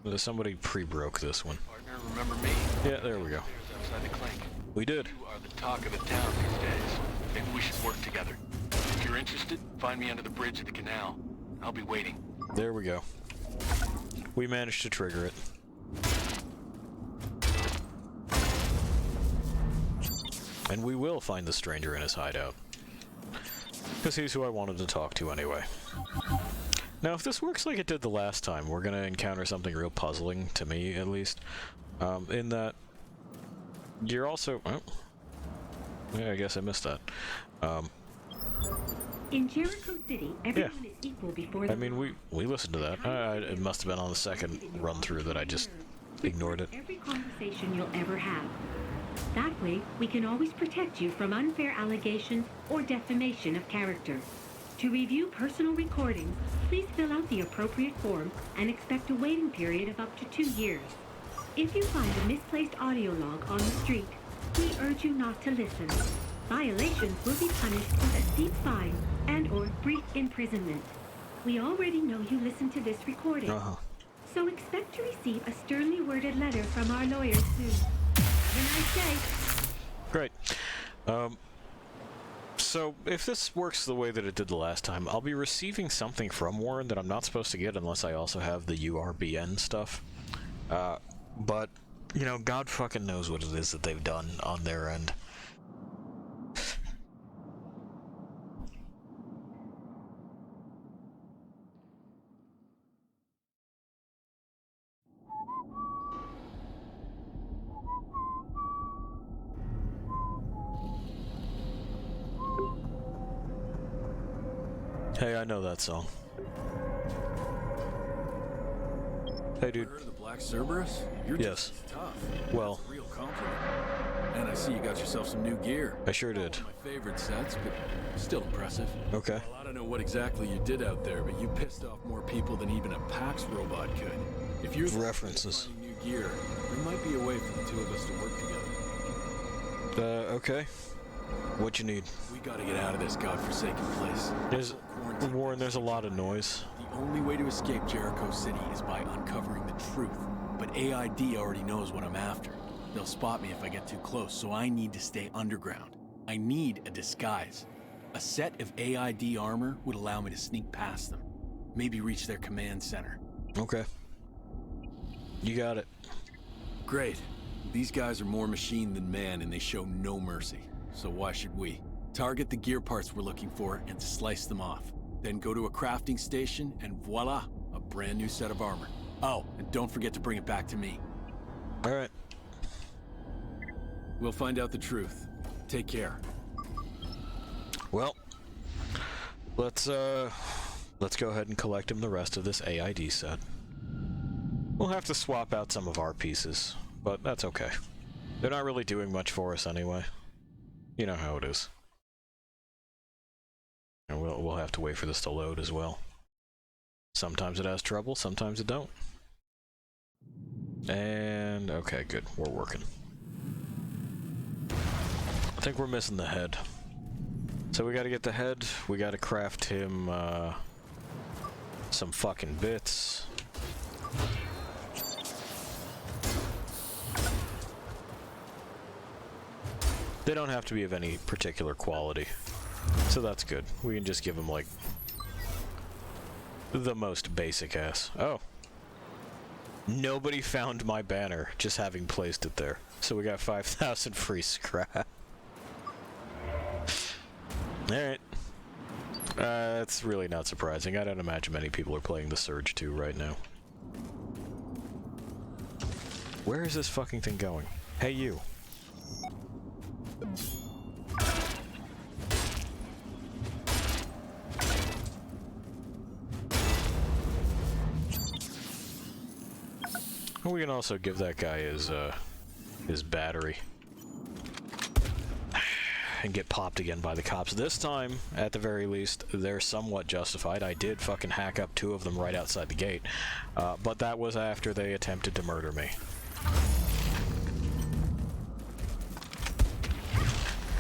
look, somebody pre-broke this one. Partner, remember me? Yeah, there we go. Outside the clink. We did. You are the talk of the town these days. Maybe we should work together. If you're interested, find me under the bridge at the canal. I'll be waiting. There we go. We managed to trigger it. And we will find the stranger in his hideout. Because he's who I wanted to talk to anyway. Now, if this works like it did the last time, we're gonna encounter something real puzzling, to me at least, in that you're also... Oh, yeah, I guess I missed that. In Jericho City, everyone is equal before the I mean, we listened to that. It must have been on the second run-through that I just ignored it. every conversation you'll ever have. That way, we can always protect you from unfair allegations or defamation of character. To review personal recordings, please fill out the appropriate form and expect a waiting period of up to 2 years. If you find a misplaced audio log on the street, we urge you not to listen. Violations will be punished with a steep fine and/or brief imprisonment. We already know you listened to this recording, so expect to receive a sternly worded letter from our lawyers soon. Have a nice day. Great. So, if this works the way that it did the last time, I'll be receiving something from Warren that I'm not supposed to get unless I also have the URBN stuff. But, you know, God fucking knows what it is that they've done on their end. Hey, I know that song. Hey, dude. Heard of the Black Cerberus? You're Yes. just tough. Well. That's a real compliment. And I see you got yourself some new gear. I sure did. Not my favorite sets, but still impressive. Okay. Well, I don't know what exactly you did out there, but you pissed off more people than even a PAX robot could. If you're references new gear, there might be a way for the two of us to work together. Okay. What you need? We gotta get out of this godforsaken place. Warren, there's a lot of noise. The only way to escape Jericho City is by uncovering the truth. But AID already knows what I'm after. They'll spot me if I get too close, so I need to stay underground. I need a disguise. A set of AID armor would allow me to sneak past them. Maybe reach their command center. Okay. You got it. Great. These guys are more machine than man, and they show no mercy. So why should we? Target the gear parts we're looking for and slice them off. Then go to a crafting station and voila, a brand new set of armor. Oh, and don't forget to bring it back to me. All right. We'll find out the truth. Take care. Well, let's go ahead and collect him the rest of this AID set. We'll have to swap out some of our pieces, but that's okay. They're not really doing much for us anyway. You know how it is. And we'll have to wait for this to load as well. Sometimes it has trouble, sometimes it don't. And okay, good. We're working. I think we're missing the head. So we gotta get the head, we gotta craft him some fucking bits. They don't have to be of any particular quality, so that's good. We can just give him, like, the most basic ass. Oh. Nobody found my banner, just having placed it there. So we got 5,000 free scrap. Alright. That's really not surprising. I don't imagine many people are playing the Surge 2 right now. Where is this fucking thing going? Hey, you. We can also give that guy his battery. And get popped again by the cops. This time, at the very least, they're somewhat justified. I did fucking hack up 2 of them right outside the gate. But that was after they attempted to murder me.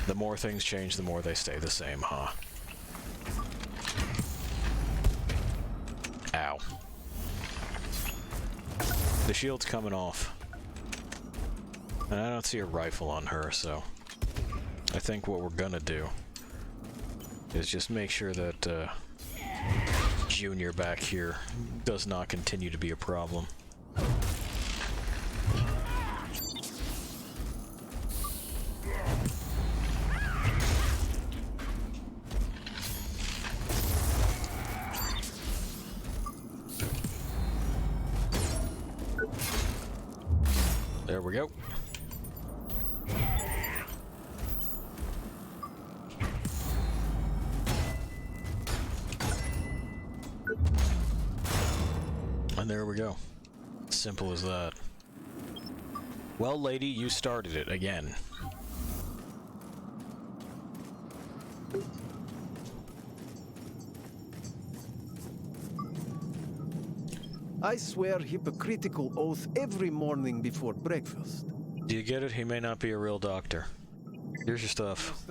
The more things change, the more they stay the same, huh? Ow. The shield's coming off. And I don't see a rifle on her, so I think what we're gonna do is just make sure that Junior back here does not continue to be a problem. There we go. And there we go. Simple as that. Well, lady, you started it again. I swear hypocritical oath every morning before breakfast. Do you get it? He may not be a real doctor. Here's your stuff.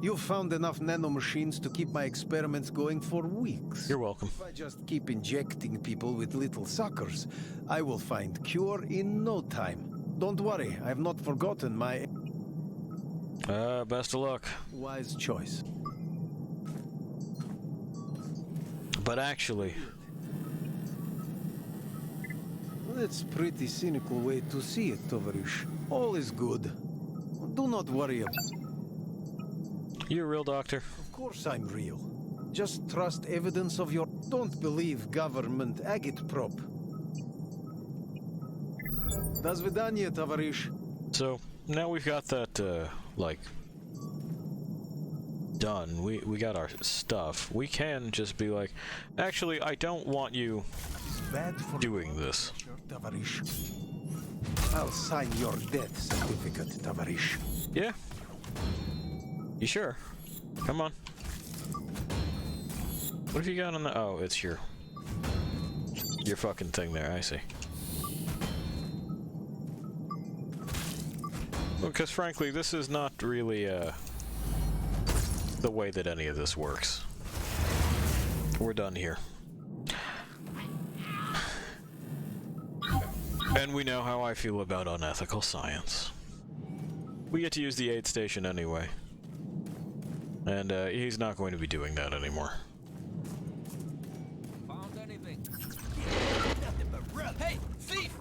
You've found enough nanomachines to keep my experiments going for weeks. You're welcome. If I just keep injecting people with little suckers, I will find cure in no time. Don't worry, I have not forgotten my... Best of luck. Wise choice. But actually... That's a pretty cynical way to see it, Tovarish. All is good. Do not worry about... You a real doctor? Of course I'm real. Just trust evidence of your... Don't believe government agitprop. До свидания, товарищ. So, now we've got that, like... done. We got our stuff. We can just be like, actually, I don't want you doing this. Товарищ. I'll sign your death certificate, товарищ. Yeah. You sure? Come on. What have you got on the... Oh, it's your fucking thing there, I see. Because frankly, this is not really, the way that any of this works. We're done here. And we know how I feel about unethical science. We get to use the aid station anyway. And, he's not going to be doing that anymore. Found anything? Nothing but rough. Hey, thief!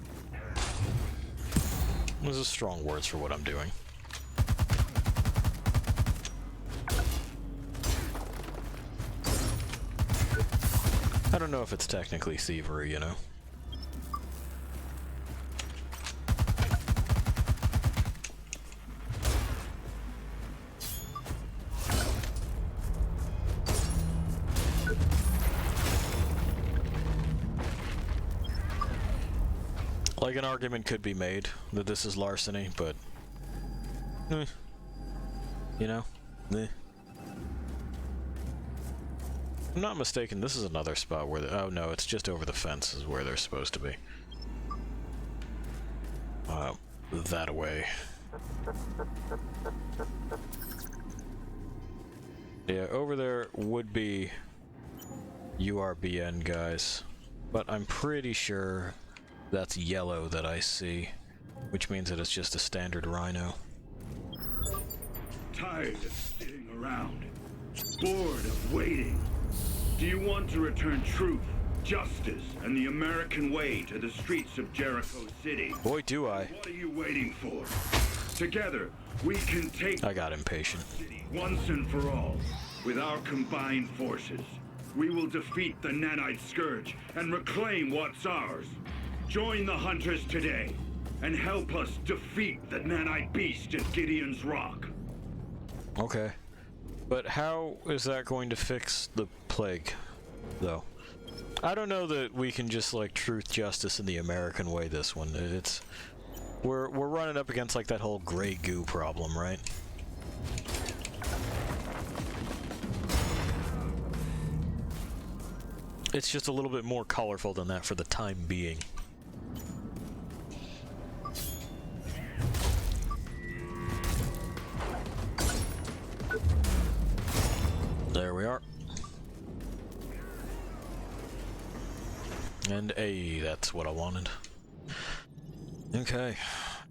Those are strong words for what I'm doing. I don't know if it's technically thievery, you know? Like, an argument could be made that this is larceny, but... you know? If I'm not mistaken, this is another spot where oh no, it's just over the fence is where they're supposed to be. That way. Yeah, over there would be URBN guys, but I'm pretty sure that's yellow that I see, which means that it's just a standard rhino. Tired of sitting around, bored of waiting. Do you want to return truth, justice, and the American way to the streets of Jericho City? Boy, do I. What are you waiting for? Together, we can take... I got impatient. City once and for all. With our combined forces, we will defeat the nanite scourge and reclaim what's ours. Join the hunters today, and help us defeat the nanite beast at Gideon's Rock. Okay. But how is that going to fix the plague, though? I don't know that we can just, like, truth, justice, in the American way this one. It's... We're running up against, like, that whole gray goo problem, right? It's just a little bit more colorful than that for the time being. There we are. And that's what I wanted. Okay,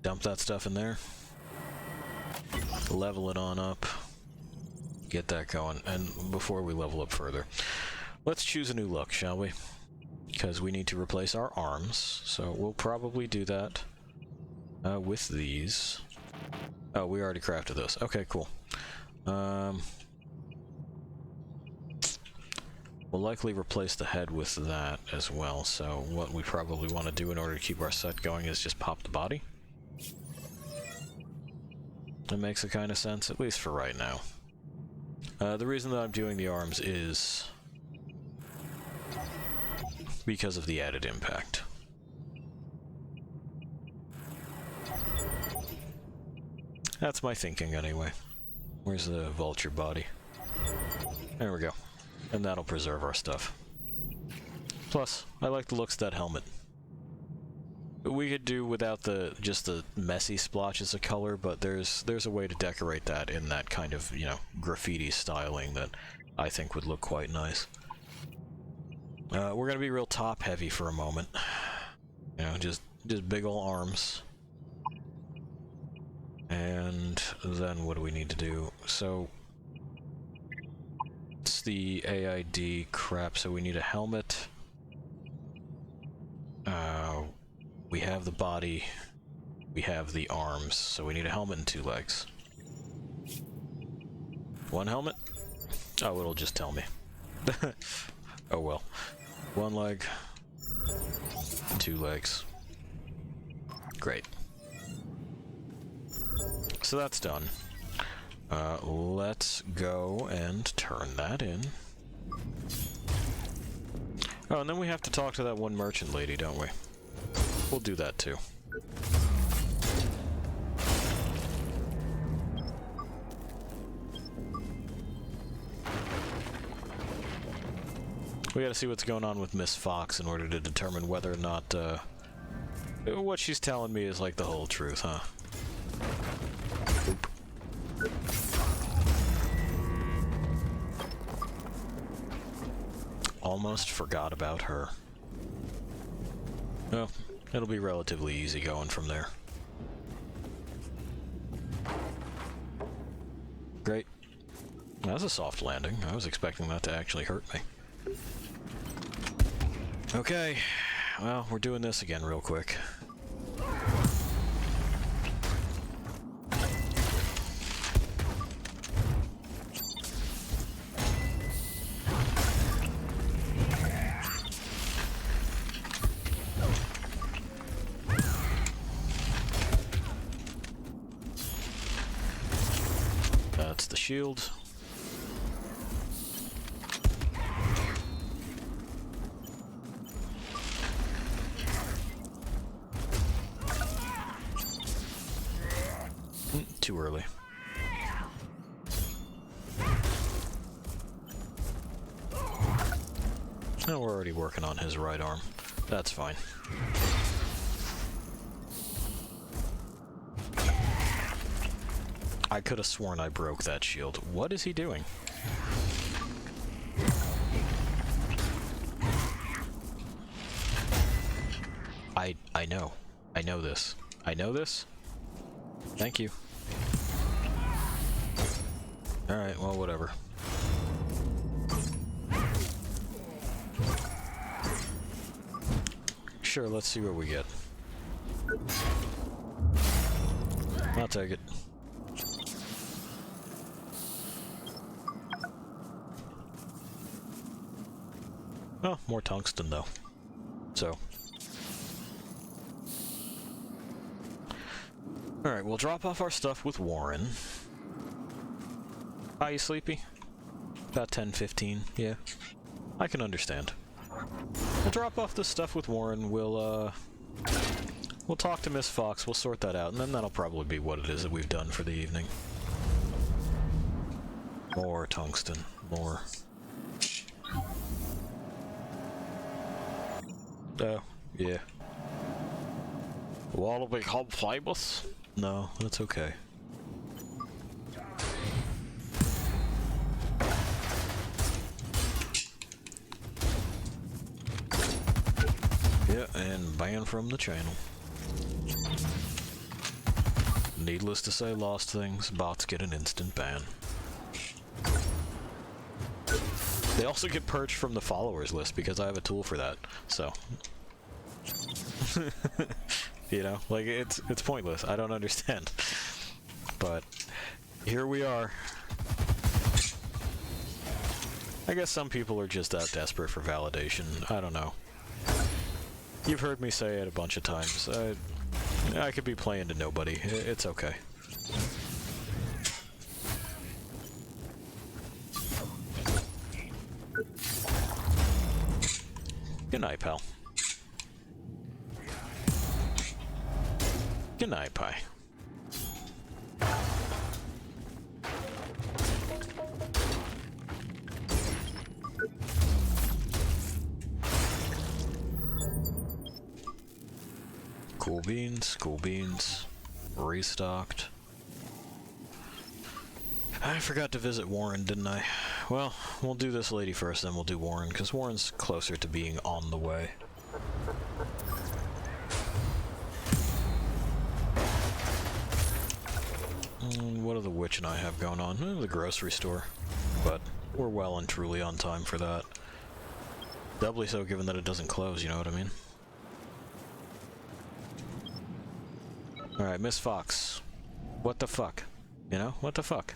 dump that stuff in there. Level it on up. Get that going. And before we level up further, let's choose a new look, shall we? Because we need to replace our arms, so we'll probably do that with these. Oh, we already crafted those. Okay, cool. We'll likely replace the head with that as well, so what we probably want to do in order to keep our set going is just pop the body. That makes a kind of sense, at least for right now. The reason that I'm doing the arms is because of the added impact. That's my thinking anyway. Where's the vulture body? There we go. And that'll preserve our stuff. Plus, I like the looks of that helmet. We could do without just the messy splotches of color, but there's a way to decorate that in that kind of, you know, graffiti styling that I think would look quite nice. We're gonna be real top heavy for a moment. You know, just big ol' arms. And then what do we need to do? So it's the AID crap, so we need a helmet. We have the body, we have the arms, so we need a helmet and 2 legs. 1 helmet? Oh, it'll just tell me. Oh well. 1 leg, 2 legs. Great. So that's done. Let's go and turn that in. Oh, and then we have to talk to that one merchant lady, don't we? We'll do that too. We gotta see what's going on with Miss Fox in order to determine whether or not, what she's telling me is like the whole truth, huh? Oop. Almost forgot about her. Well, it'll be relatively easy going from there. Great. That was a soft landing. I was expecting that to actually hurt me. Okay, well, we're doing this again real quick. That's the shield. Too early. Oh, we're already working on his right arm. That's fine. I could have sworn I broke that shield. What is he doing? I know. I know this. I know this? Thank you. Alright, well, whatever. Sure, let's see what we get. I'll take it. Oh, more tungsten, though. So. Alright, we'll drop off our stuff with Warren. Are you sleepy? About 10:15, yeah. I can understand. We'll drop off the stuff with Warren, we'll talk to Miss Fox, we'll sort that out, and then that'll probably be what it is that we've done for the evening. More tungsten. More. Oh, yeah. Wanna become famous? No, that's okay. Yeah, and banned from the channel. Needless to say, lost things, bots get an instant ban. They also get purged from the followers list because I have a tool for that, so. You know, like, it's pointless. I don't understand. But here we are. I guess some people are just that desperate for validation. I don't know. You've heard me say it a bunch of times. I could be playing to nobody. It's okay. Good night, pal. Good night, Pie. Cool beans, cool beans. Restocked. I forgot to visit Warren, didn't I? Well, we'll do this lady first, then we'll do Warren, because Warren's closer to being on the way. What do the witch and I have going on? The grocery store. But we're well and truly on time for that. Doubly so given that it doesn't close, you know what I mean? Alright, Miss Fox. What the fuck? You know? What the fuck?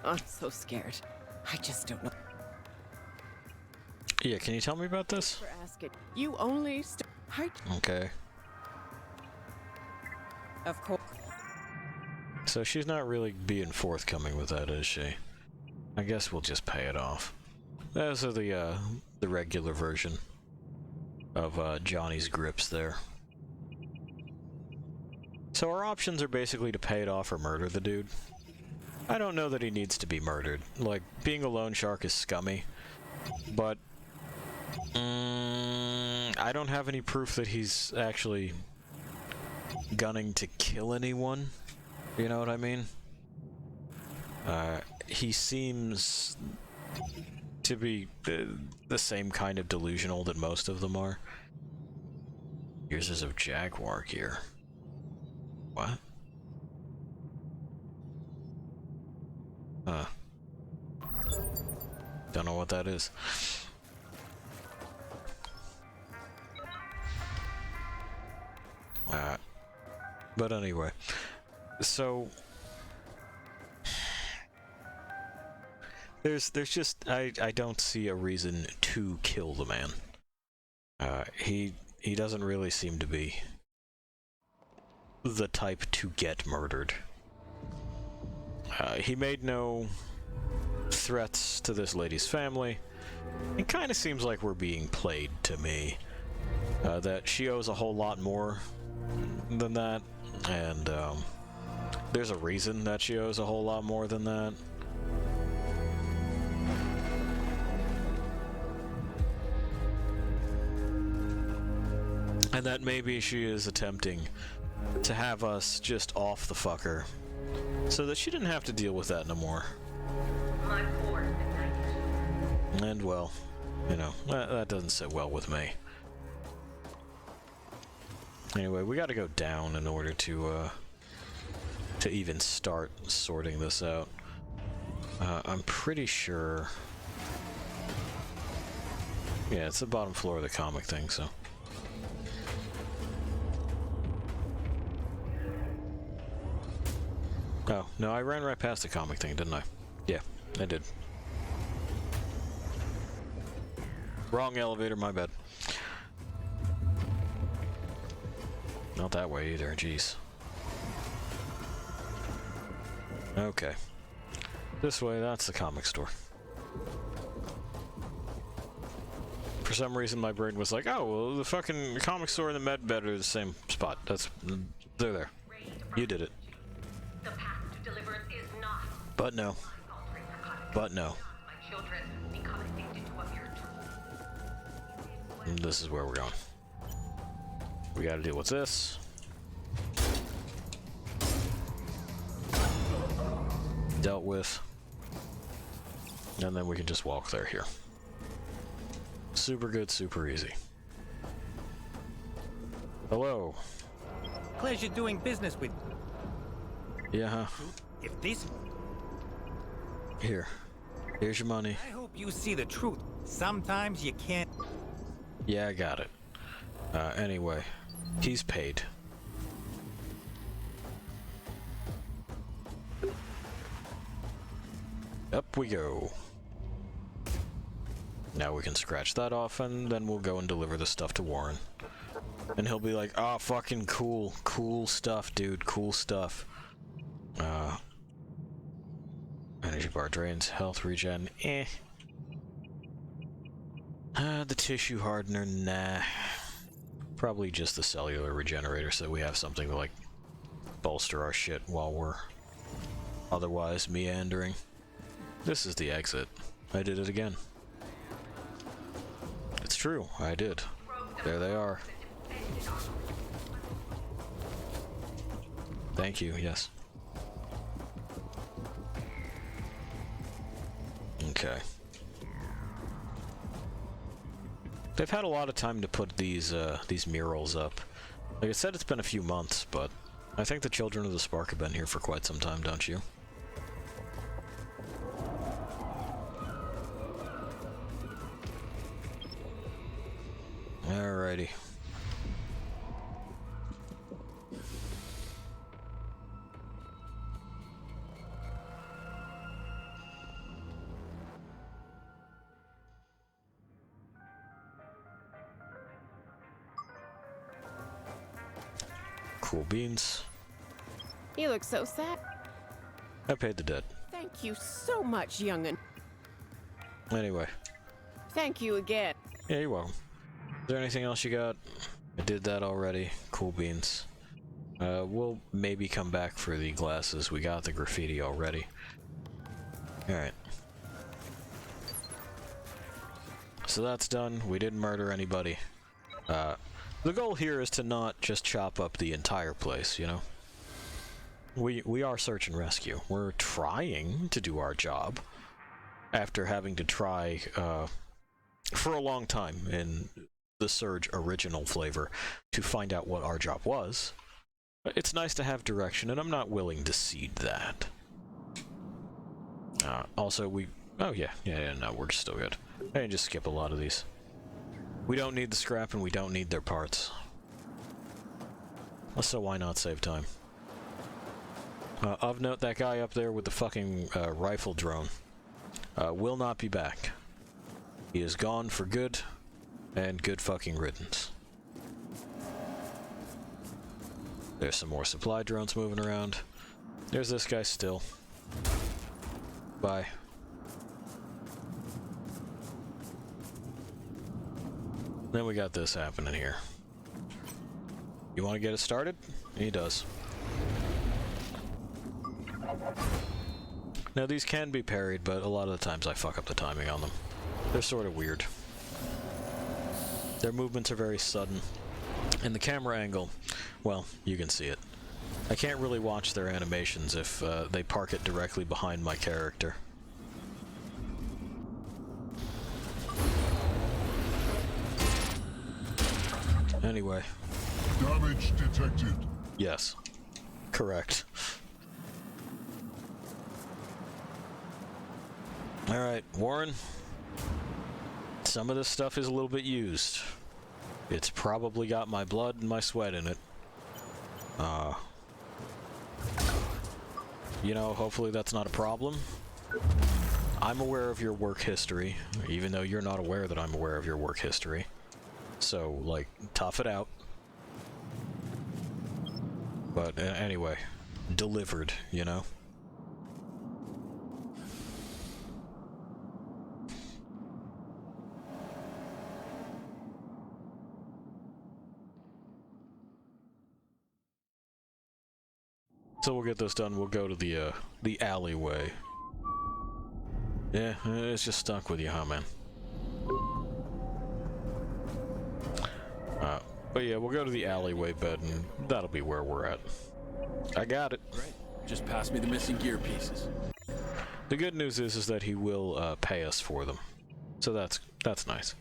I'm so scared. I just don't know. Yeah, can you tell me about this? For asking. You only Okay. Of course. So she's not really being forthcoming with that, is she? I guess we'll just pay it off. Those are the regular version of Johnny's grips there. So our options are basically to pay it off or murder the dude. I don't know that he needs to be murdered. Like, being a loan shark is scummy, but I don't have any proof that he's actually gunning to kill anyone. You know what I mean? He seems to be the same kind of delusional that most of them are. Yours is of jaguar gear. What? Huh. Don't know what that is. But anyway, so there's just I don't see a reason to kill the man. He doesn't really seem to be the type to get murdered. He made no threats to this lady's family. It kind of seems like we're being played to me. That she owes a whole lot more than that, and there's a reason that she owes a whole lot more than that. And that maybe she is attempting to have us just off the fucker, so that she didn't have to deal with that no more. And well, you know, that doesn't sit well with me. Anyway, we gotta go down in order to even start sorting this out. I'm pretty sure... Yeah, it's the bottom floor of the comic thing, so... Oh, no, I ran right past the comic thing, didn't I? Yeah, I did. Wrong elevator, my bad. Not that way either, jeez. Okay. This way, that's the comic store. For some reason, my brain was like, oh, well, the fucking comic store and the med bed are the same spot. They're there. You did it. But no. But no. And this is where we're going. We gotta deal with this. Dealt with. And then we can just walk there here. Super good, super easy. Hello. Pleasure doing business with. Yeah, huh? If this. Here. Here's your money. I hope you see the truth. Sometimes you can't. Yeah, I got it. Anyway, he's paid. Up we go. Now we can scratch that off, and then we'll go and deliver the stuff to Warren. And he'll be like, "Ah, fucking cool. Cool stuff, dude. Cool stuff." Energy bar drains, health regen, eh. The tissue hardener, nah. Probably just the cellular regenerator, so we have something to, like, bolster our shit while we're otherwise meandering. This is the exit. I did it again. It's true, I did. There they are. Thank you, yes. Okay. They've had a lot of time to put these murals up. Like I said, it's been a few months, but I think the Children of the Spark have been here for quite some time, don't you? Alrighty. Cool beans. You look so sad. I paid the debt. Thank you so much, young'un. Anyway. Thank you again. Yeah, you're welcome. Is there anything else you got? I did that already. Cool beans. We'll maybe come back for the glasses. We got the graffiti already. Alright. So that's done. We didn't murder anybody. The goal here is to not just chop up the entire place, you know? We are search and rescue. We're trying to do our job after having to try for a long time in the Surge original flavor to find out what our job was. It's nice to have direction, and I'm not willing to cede that. Also, oh yeah, no, we're still good. I can just skip a lot of these. We don't need the scrap, and we don't need their parts. So why not save time? Of note, that guy up there with the fucking rifle drone will not be back. He is gone for good, and good fucking riddance. There's some more supply drones moving around. There's this guy still. Bye. Then we got this happening here. You want to get it started? He does. Now these can be parried, but a lot of the times I fuck up the timing on them. They're sort of weird. Their movements are very sudden. And the camera angle, well, you can see it. I can't really watch their animations if they park it directly behind my character. Anyway. Damage detected. Yes. Correct. Alright, Warren. Some of this stuff is a little bit used. It's probably got my blood and my sweat in it. You know, hopefully that's not a problem. I'm aware of your work history, even though you're not aware that I'm aware of your work history. So, like, tough it out. But anyway, delivered, you know? So we'll get this done. We'll go to the alleyway. Yeah, it's just stuck with you, huh, man? But yeah, we'll go to the alleyway bed, and that'll be where we're at. I got it. Great. Just pass me the missing gear pieces. The good news is that he will pay us for them, so that's nice.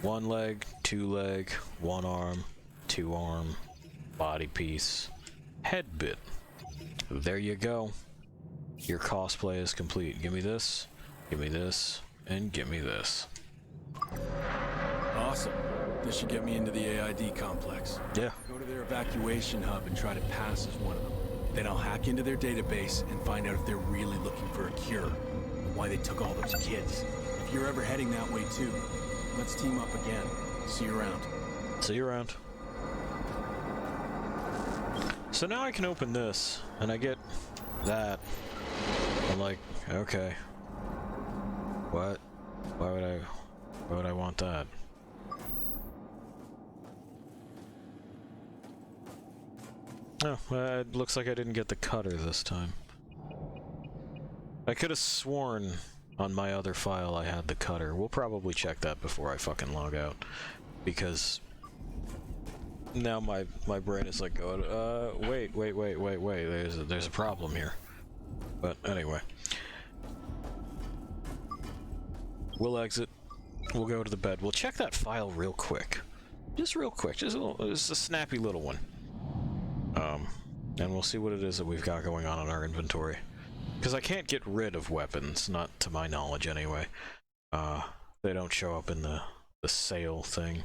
1 leg, 2 leg, 1 arm, 2 arm, body piece, head bit. There you go. Your cosplay is complete. Give me this, and give me this. Awesome. This should get me into the AID complex. Yeah. Go to their evacuation hub and try to pass as one of them. Then I'll hack into their database and find out if they're really looking for a cure, and why they took all those kids. If if you're ever heading that way too, let's team up again. See you around. See you around. So now I can open this, and I get that. I'm like, okay. What? Why would I want that? Oh, it looks like I didn't get the cutter this time. I could have sworn on my other file I had the cutter. We'll probably check that before I fucking log out, because now my brain is like going, wait, there's a problem here. But anyway, we'll exit. We'll go to the bed. We'll check that file real quick, just real quick, just a snappy little one. And we'll see what it is that we've got going on in our inventory. Because I can't get rid of weapons, not to my knowledge anyway. They don't show up in the sale thing.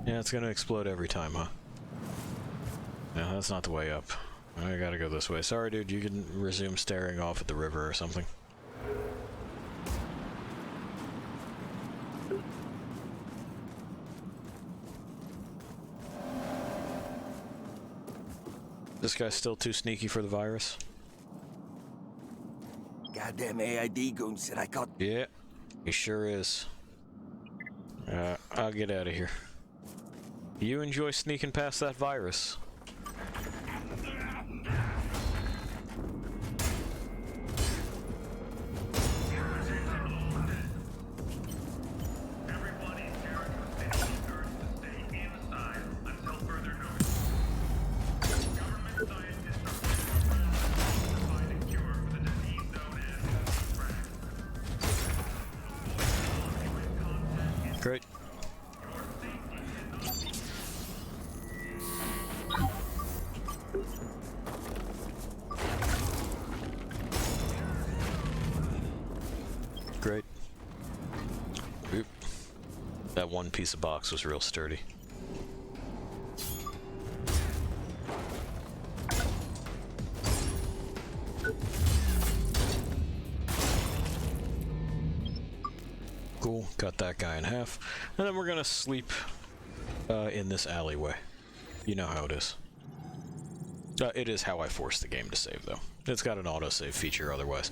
Yeah, it's gonna explode every time, huh? Yeah, that's not the way up. I gotta go this way. Sorry, dude, you can resume staring off at the river or something. This guy's still too sneaky for the virus. Goddamn AID goon said I caught. Yeah, he sure is. I'll get out of here. You enjoy sneaking past that virus. Great. Great. Oop. That one piece of box was real sturdy. Cool, cut that guy in half. And then we're gonna sleep in this alleyway. You know how it is. It is how I force the game to save, though. It's got an autosave feature otherwise.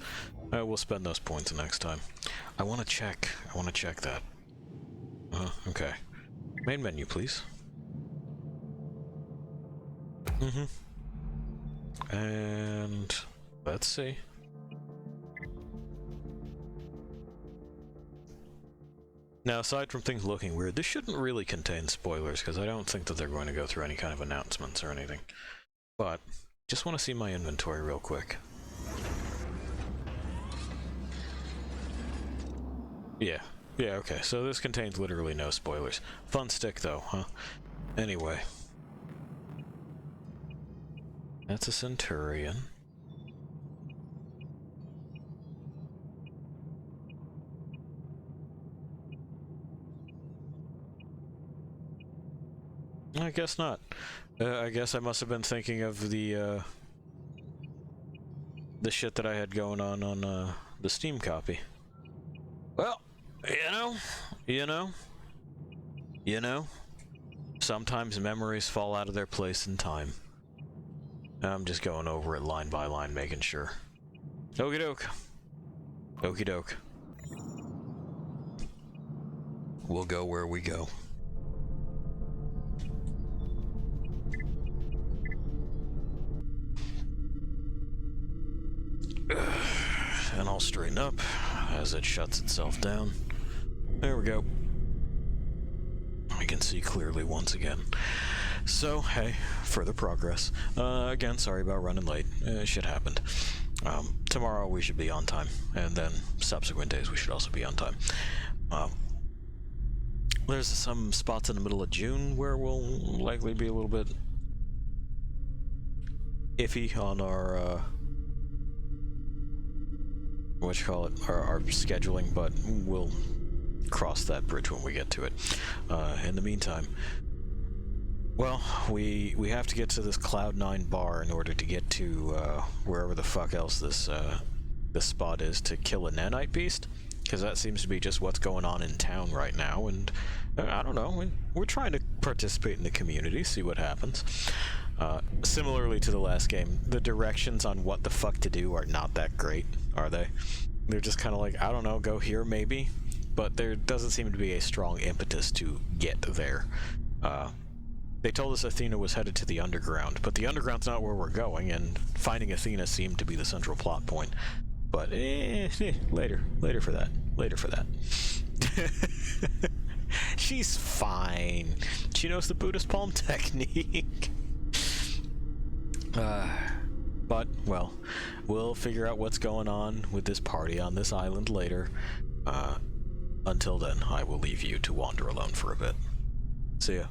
We'll spend those points next time. I want to check that. Okay. Main menu, please. And let's see. Now, aside from things looking weird, this shouldn't really contain spoilers, because I don't think that they're going to go through any kind of announcements or anything. But, just want to see my inventory real quick. Yeah, okay, so this contains literally no spoilers. Fun stick, though, huh? Anyway. That's a Centurion. I guess not. I guess I must have been thinking of the shit that I had going on the Steam copy. Well, you know, sometimes memories fall out of their place in time. I'm just going over it line by line, making sure. Okie doke. Okie doke. We'll go where we go. And I'll straighten up as it shuts itself down. There we go. I can see clearly once again. So, hey, further progress. Again, sorry about running late. Shit happened. Tomorrow we should be on time, and then subsequent days we should also be on time. There's some spots in the middle of June where we'll likely be a little bit iffy on our our scheduling, but we'll cross that bridge when we get to it. In the meantime, Well, we have to get to this Cloud9 bar in order to get to wherever the fuck else this spot is to kill a nanite beast, because that seems to be just what's going on in town right now. And I don't know, we're trying to participate in the community, see what happens. Similarly to the last game, the directions on what the fuck to do are not that great, are they? They're just kind of like, I don't know, go here maybe, but there doesn't seem to be a strong impetus to get there. They told us Athena was headed to the underground, but the underground's not where we're going, and finding Athena seemed to be the central plot point. But later for that. Later for that. She's fine. She knows the Buddhist palm technique. But, well, we'll figure out what's going on with this party on this island later. Until then, I will leave you to wander alone for a bit. See ya.